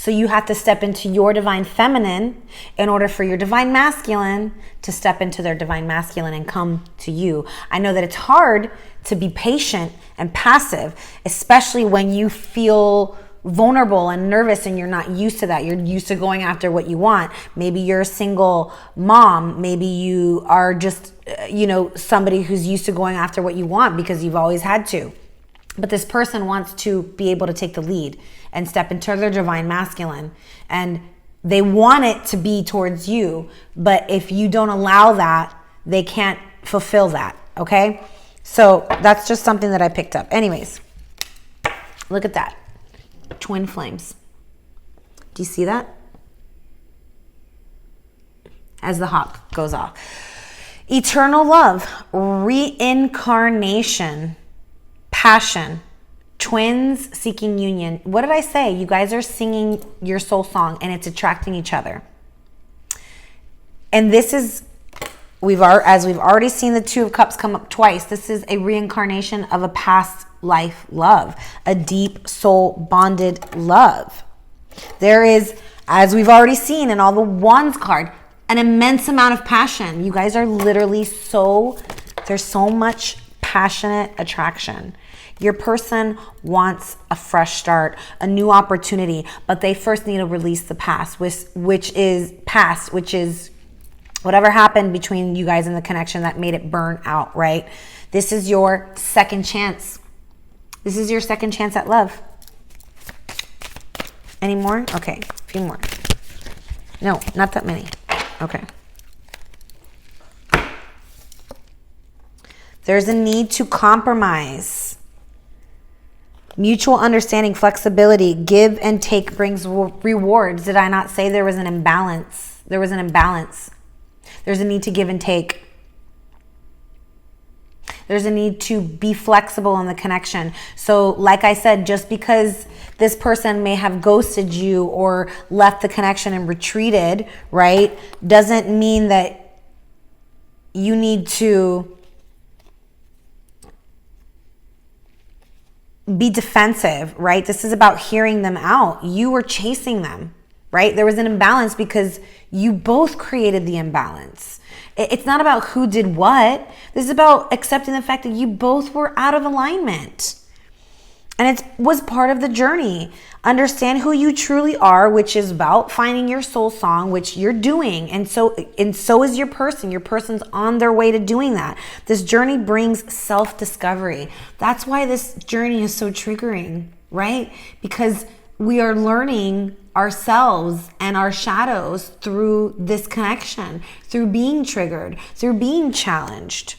So you have to step into your divine feminine in order for your divine masculine to step into their divine masculine and come to you. I know that it's hard to be patient and passive, especially when you feel vulnerable and nervous and you're not used to that. You're used to going after what you want. Maybe you're a single mom. Maybe you are just, somebody who's used to going after what you want because you've always had to. But this person wants to be able to take the lead and step into their divine masculine. And they want it to be towards you. But if you don't allow that, they can't fulfill that. Okay? So that's just something that I picked up. Anyways, look at that. Twin flames. Do you see that? As the hawk goes off. Eternal love, reincarnation, passion, twins seeking union. What did I say? You guys are singing your soul song and it's attracting each other. And this is, as we've already seen the Two of Cups come up twice, this is a reincarnation of a past life love, a deep soul bonded love. There is, as we've already seen in all the Wands card, an immense amount of passion. You guys are literally there's so much passionate attraction. Your person wants a fresh start, a new opportunity, but they first need to release the past, which is whatever happened between you guys in the connection that made it burn out, right? This is your second chance. This is your second chance at love. Any more? Okay, a few more. No, not that many. Okay. There's a need to compromise. Mutual understanding, flexibility, give and take brings rewards. Did I not say there was an imbalance? There was an imbalance. There's a need to give and take. There's a need to be flexible in the connection. So like I said, just because this person may have ghosted you or left the connection and retreated, right, doesn't mean that you need to be defensive, right? This is about hearing them out. You were chasing them, right? There was an imbalance because you both created the imbalance. It's not about who did what. This is about accepting the fact that you both were out of alignment. And it was part of the journey. Understand who you truly are, which is about finding your soul song, which you're doing. And so is your person. Your person's on their way to doing that. This journey brings self-discovery. That's why this journey is so triggering, right? Because we are learning ourselves and our shadows through this connection, through being triggered, through being challenged.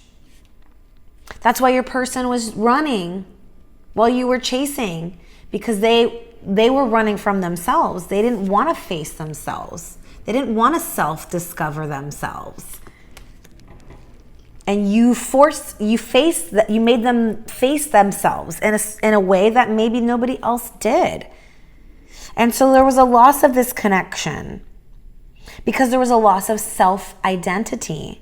That's why your person was running while you were chasing, because they were running from themselves. They didn't want to face themselves. They didn't want to self-discover themselves. And you made them face themselves in a way that maybe nobody else did. And so there was a loss of this connection because there was a loss of self-identity.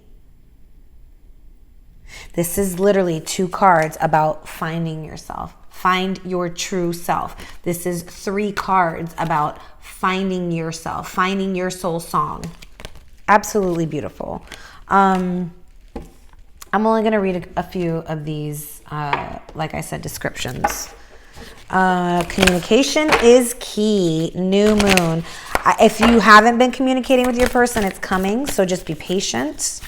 This is literally 2 cards about finding yourself. Find your true self. This is 3 cards about finding yourself, finding your soul song. Absolutely beautiful. I'm only going to read a few of these, like I said, descriptions. Communication is key. New moon. If you haven't been communicating with your person, it's coming. So just be patient.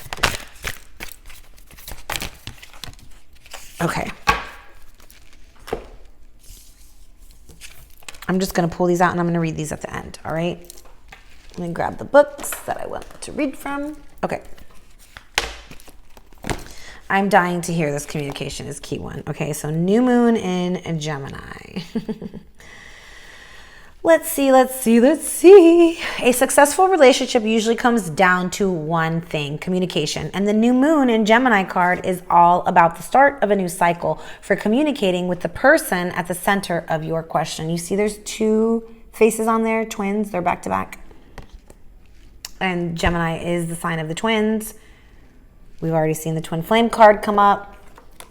Okay. I'm just going to pull these out and I'm going to read these at the end. All right. Let me grab the books that I want to read from. Okay. I'm dying to hear this communication is key one. Okay, so new moon in Gemini. Let's see. A successful relationship usually comes down to one thing, communication. And the new moon in Gemini card is all about the start of a new cycle for communicating with the person at the center of your question. You see there's 2 faces on there, twins, they're back to back. And Gemini is the sign of the twins. We've already seen the twin flame card come up.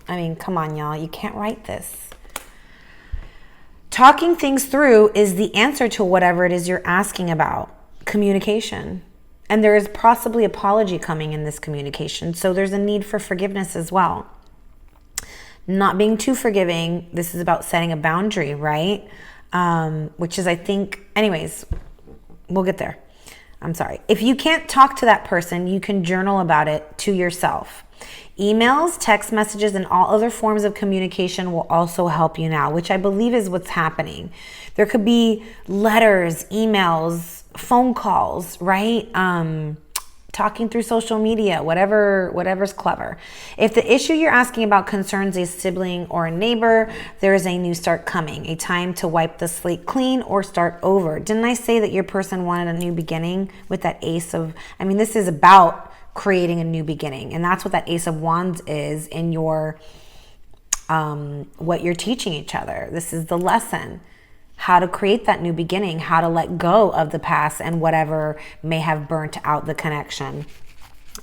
I mean, come on, y'all. You can't write this. Talking things through is the answer to whatever it is you're asking about. Communication. And there is possibly apology coming in this communication. So there's a need for forgiveness as well. Not being too forgiving. This is about setting a boundary, right? Which is, I think, anyways, we'll get there. I'm sorry. If you can't talk to that person, you can journal about it to yourself. Emails, text messages, and all other forms of communication will also help you now, which I believe is what's happening. There could be letters, emails, phone calls, right? Talking through social media, whatever's clever. If the issue you're asking about concerns a sibling or a neighbor, there is a new start coming, a time to wipe the slate clean or start over. Didn't I say that your person wanted a new beginning with that ace of, I mean, this is about creating a new beginning. And that's what that Ace of Wands is in your, what you're teaching each other. This is the lesson. How to create that new beginning, how to let go of the past and whatever may have burnt out the connection.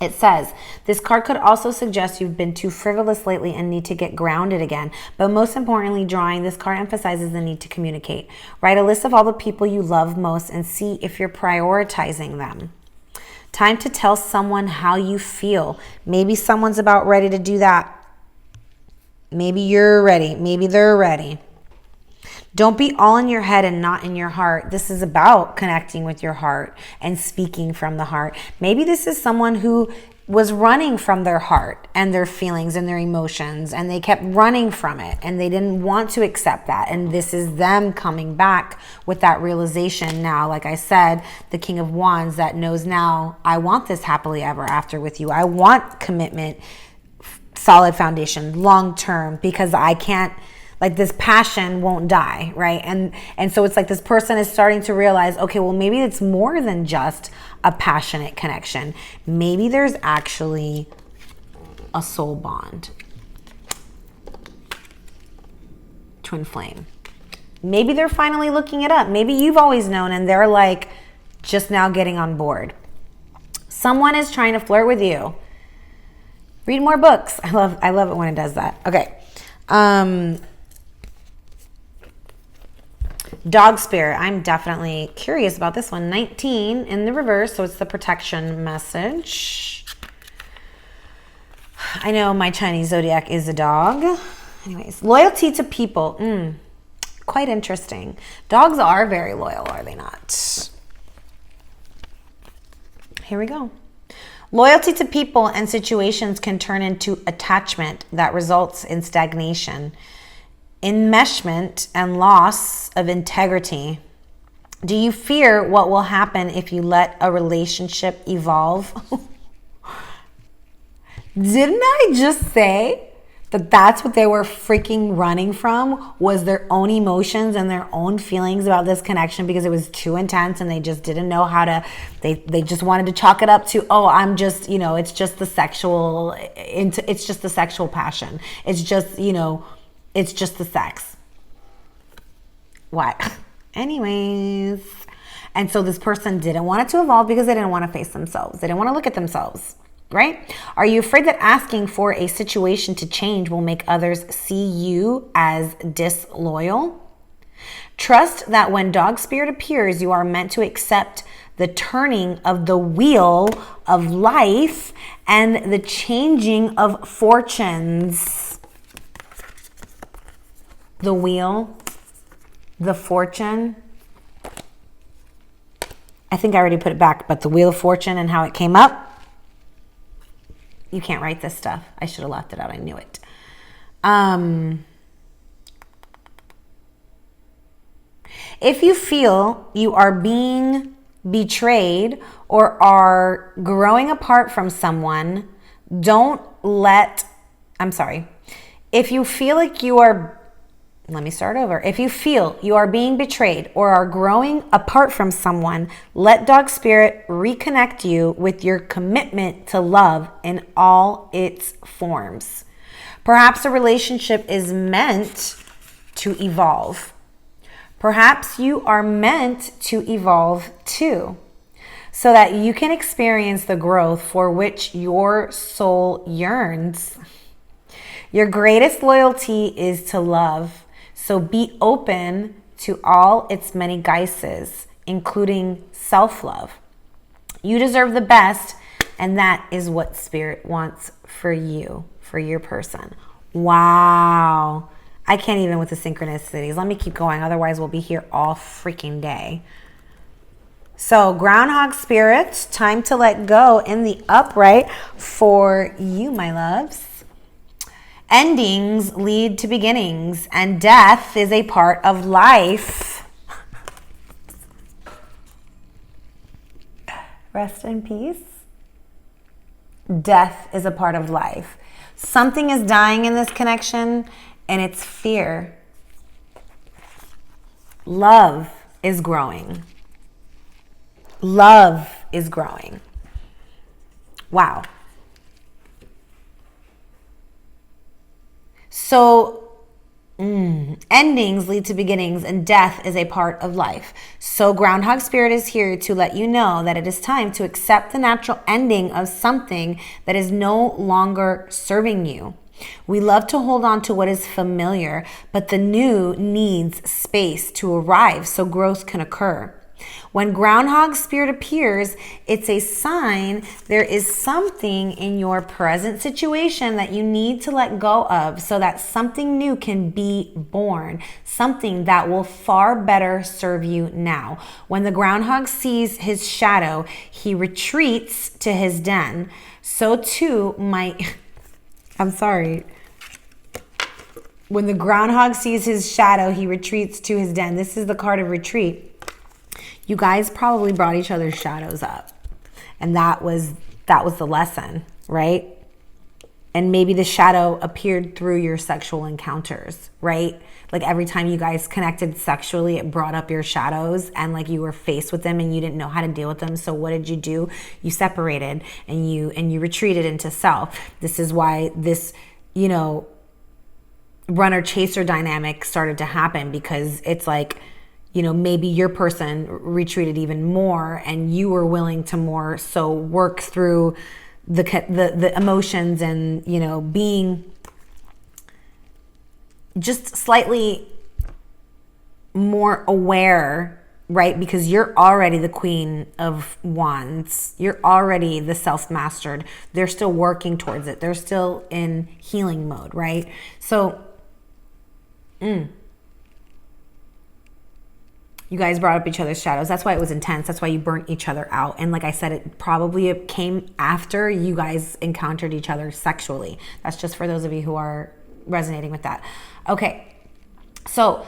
It says, this card could also suggest you've been too frivolous lately and need to get grounded again. But most importantly, drawing, this card emphasizes the need to communicate. Write a list of all the people you love most and see if you're prioritizing them. Time to tell someone how you feel. Maybe someone's about ready to do that. Maybe you're ready. Maybe they're ready. Don't be all in your head and not in your heart. This is about connecting with your heart and speaking from the heart. Maybe this is someone who was running from their heart and their feelings and their emotions, and they kept running from it and they didn't want to accept that. And this is them coming back with that realization now, like I said, the King of Wands that knows now, I want this happily ever after with you. I want commitment, solid foundation, long term, because I can't, like, this passion won't die, right? And so it's like this person is starting to realize, okay, well, maybe it's more than just a passionate connection. Maybe there's actually a soul bond. Twin flame. Maybe they're finally looking it up. Maybe you've always known and they're like just now getting on board. Someone is trying to flirt with you. Read more books. I love it when it does that. Okay. Dog spirit. I'm definitely curious about this one. 19 in the reverse, so it's the protection message. I know my Chinese zodiac is a dog. Anyways, loyalty to people. Quite interesting. Dogs are very loyal, are they not? Here we go. Loyalty to people and situations can turn into attachment that results in stagnation, enmeshment, and loss of integrity. Do you fear what will happen if you let a relationship evolve? Didn't I just say that that's what they were freaking running from, was their own emotions and their own feelings about this connection, because it was too intense and they just didn't know how to, they just wanted to chalk it up to, oh, I'm just, you know, it's just the sexual, it's just the sexual passion. It's just, you know, it's just the sex. What? Anyways. And so this person didn't want it to evolve because they didn't want to face themselves. They didn't want to look at themselves, right? Are you afraid that asking for a situation to change will make others see you as disloyal? Trust that when dog spirit appears, you are meant to accept the turning of the wheel of life and the changing of fortunes. The wheel, the fortune. I think I already put it back, but the Wheel of Fortune and how it came up. You can't write this stuff. I should have left it out. I knew it. If you feel you are being betrayed or are growing apart from someone, If you feel like you are If you feel you are being betrayed or are growing apart from someone, let dog spirit reconnect you with your commitment to love in all its forms. Perhaps a relationship is meant to evolve. Perhaps you are meant to evolve too, so that you can experience the growth for which your soul yearns. Your greatest loyalty is to love. So be open to all its many guises, including self-love. You deserve the best, and that is what Spirit wants for you, for your person. Wow. I can't even with the synchronicities. Let me keep going. Otherwise, we'll be here all freaking day. So groundhog spirit, time to let go in the upright for you, my loves. Endings lead to beginnings, and death is a part of life. Rest in peace. Death is a part of life. Something is dying in this connection, and it's fear. Love is growing. Love is growing. Wow. So, endings lead to beginnings, and death is a part of life. So groundhog spirit is here to let you know that it is time to accept the natural ending of something that is no longer serving you. We love to hold on to what is familiar, but the new needs space to arrive so growth can occur. When groundhog spirit appears, it's a sign there is something in your present situation that you need to let go of so that something new can be born, something that will far better serve you now. When the groundhog sees his shadow, he retreats to his den. So too I'm sorry. When the groundhog sees his shadow, he retreats to his den. This is the card of retreat. You guys probably brought each other's shadows up. And that was the lesson, right? And maybe the shadow appeared through your sexual encounters, right? Like every time you guys connected sexually, it brought up your shadows, and like you were faced with them and you didn't know how to deal with them. So what did you do? You separated and you retreated into self. This is why this, runner chaser dynamic started to happen, because it's like, maybe your person retreated even more and you were willing to more so work through the emotions and, being just slightly more aware, right? Because you're already the Queen of Wands. You're already the self-mastered. They're still working towards it. They're still in healing mode, right? So, you guys brought up each other's shadows. That's why it was intense. That's why you burnt each other out. And like I said, it came after you guys encountered each other sexually. That's just for those of you who are resonating with that. Okay. So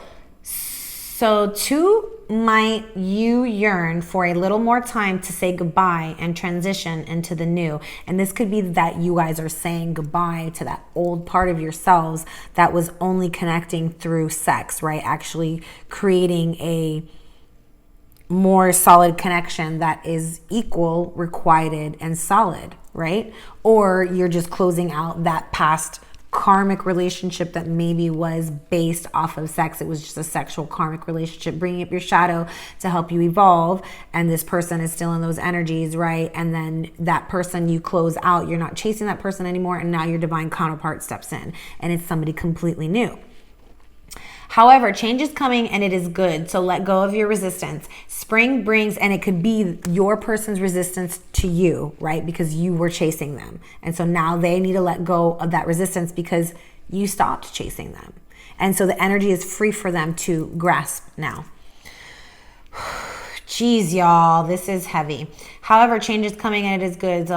too might you yearn for a little more time to say goodbye and transition into the new. And this could be that you guys are saying goodbye to that old part of yourselves that was only connecting through sex, right? Actually creating a more solid connection that is equal, requited, and solid, right? Or you're just closing out that past karmic relationship that maybe was based off of sex. It was just a sexual karmic relationship, bringing up your shadow to help you evolve. And this person is still in those energies, right? And then that person you close out, you're not chasing that person anymore. And now your divine counterpart steps in and it's somebody completely new. However, change is coming and it is good. So let go of your resistance. Spring brings, and it could be your person's resistance to you, right? Because you were chasing them. And so now they need to let go of that resistance because you stopped chasing them. And so the energy is free for them to grasp now. Jeez, y'all, this is heavy. However, change is coming and it is good.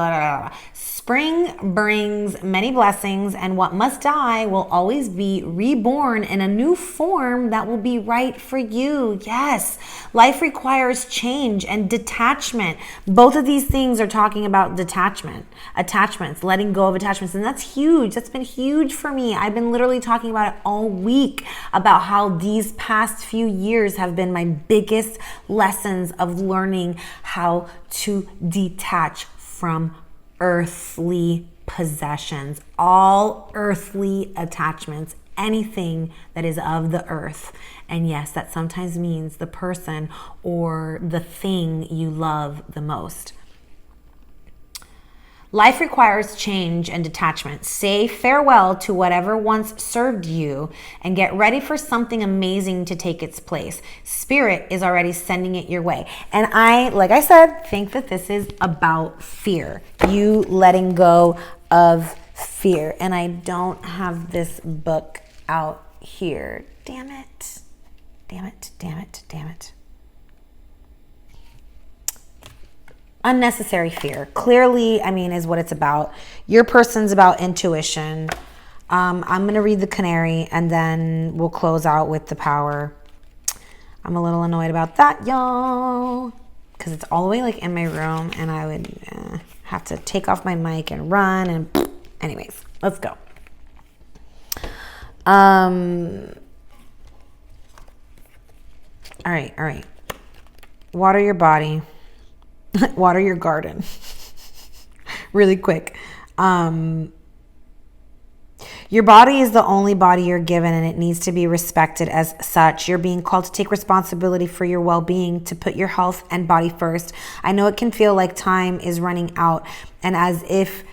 Spring brings many blessings, and what must die will always be reborn in a new form that will be right for you. Yes, life requires change and detachment. Both of these things are talking about detachment, attachments, letting go of attachments, and that's huge. That's been huge for me. I've been literally talking about it all week, about how these past few years have been my biggest lessons of learning how to detach from earthly possessions, all earthly attachments, anything that is of the earth. And yes, that sometimes means the person or the thing you love the most. Life requires change and detachment. Say farewell to whatever once served you and get ready for something amazing to take its place. Spirit is already sending it your way. And I, like I said, think that this is about fear. You letting go of fear. And I don't have this book out here. Damn it. Damn it. Damn it. Damn it. Unnecessary fear. Clearly, I mean, is what it's about. Your person's about intuition. I'm going to read the canary and then we'll close out with the power. I'm a little annoyed about that, y'all, because it's all the way like in my room and I would have to take off my mic and run and anyways, let's go. All right. Water your body. Water your garden. Really quick. Your body is the only body you're given and it needs to be respected as such. You're being called to take responsibility for your well-being, to put your health and body first. I know it can feel like time is running out and as if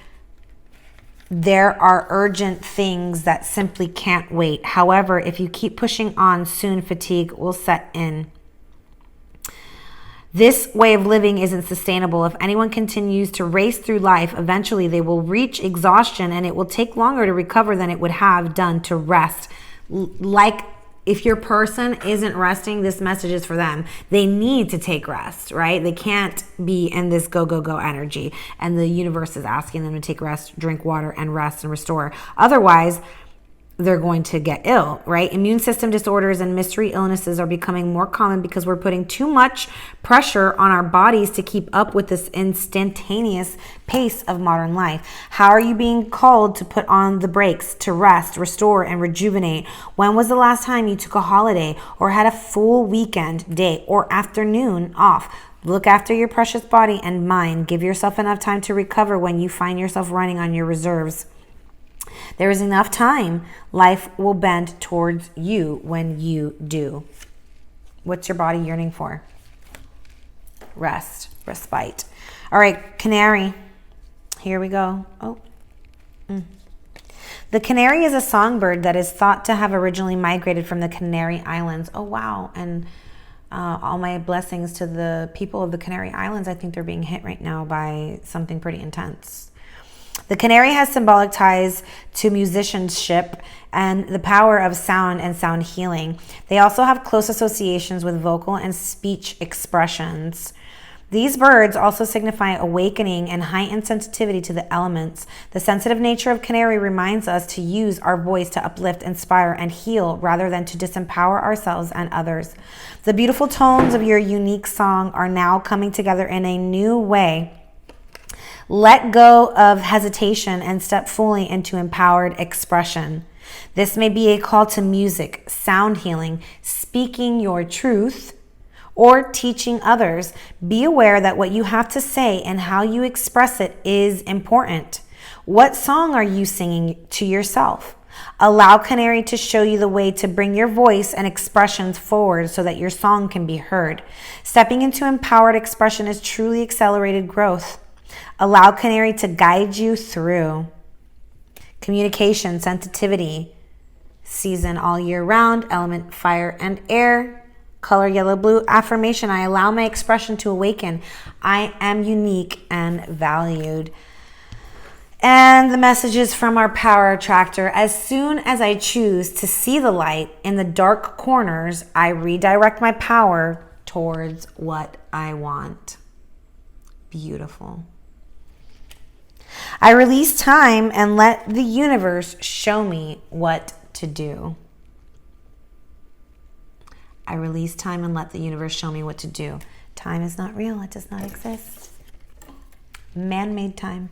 there are urgent things that simply can't wait. However, if you keep pushing on, soon fatigue will set in. This way of living isn't sustainable. If anyone continues to race through life, eventually they will reach exhaustion and it will take longer to recover than it would have done to rest. Like if your person isn't resting, this message is for them. They need to take rest, right? They can't be in this go, go, go energy. And the universe is asking them to take rest, drink water, and rest and restore. Otherwise, they're going to get ill, right? Immune system disorders and mystery illnesses are becoming more common because we're putting too much pressure on our bodies to keep up with this instantaneous pace of modern life. How are you being called to put on the brakes, to rest, restore, and rejuvenate? When was the last time you took a holiday or had a full weekend, day, or afternoon off? Look after your precious body and mind. Give yourself enough time to recover when you find yourself running on your reserves. There is enough time. Life will bend towards you when you do. What's your body yearning for? Rest, respite. All right, canary. Here we go. The canary is a songbird that is thought to have originally migrated from the Canary Islands. Oh, wow. And all my blessings to the people of the Canary Islands. I think they're being hit right now by something pretty intense. The canary has symbolic ties to musicianship and the power of sound and sound healing. They also have close associations with vocal and speech expressions. These birds also signify awakening and heightened sensitivity to the elements. The sensitive nature of canary reminds us to use our voice to uplift, inspire, and heal rather than to disempower ourselves and others. The beautiful tones of your unique song are now coming together in a new way. Let go of hesitation and step fully into empowered expression. This may be a call to music, sound healing, speaking your truth, or teaching others. Be aware that what you have to say and how you express it is important. What song are you singing to yourself? Allow Canary to show you the way to bring your voice and expressions forward so that your song can be heard. Stepping into empowered expression is truly accelerated growth. Allow Canary to guide you through. Communication, sensitivity, season all year round, element fire and air, color yellow, blue, affirmation. I allow my expression to awaken. I am unique and valued. And the messages from our power attractor. As soon as I choose to see the light in the dark corners, I redirect my power towards what I want. Beautiful. I release time and let the universe show me what to do. I release time and let the universe show me what to do. Time is not real. It does not exist. Man-made time.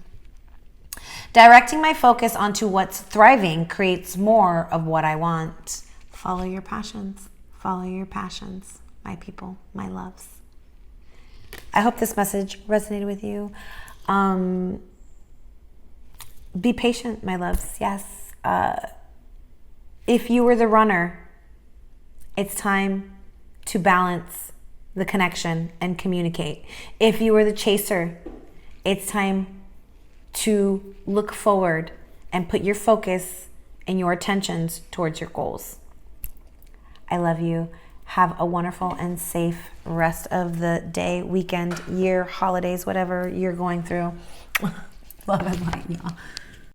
Directing my focus onto what's thriving creates more of what I want. Follow your passions. Follow your passions, my people, my loves. I hope this message resonated with you. Be patient, my loves. Yes. If you were the runner, it's time to balance the connection and communicate. If you were the chaser, it's time to look forward and put your focus and your attentions towards your goals. I love you. Have a wonderful and safe rest of the day, weekend, year, holidays, whatever you're going through. Love and light, y'all.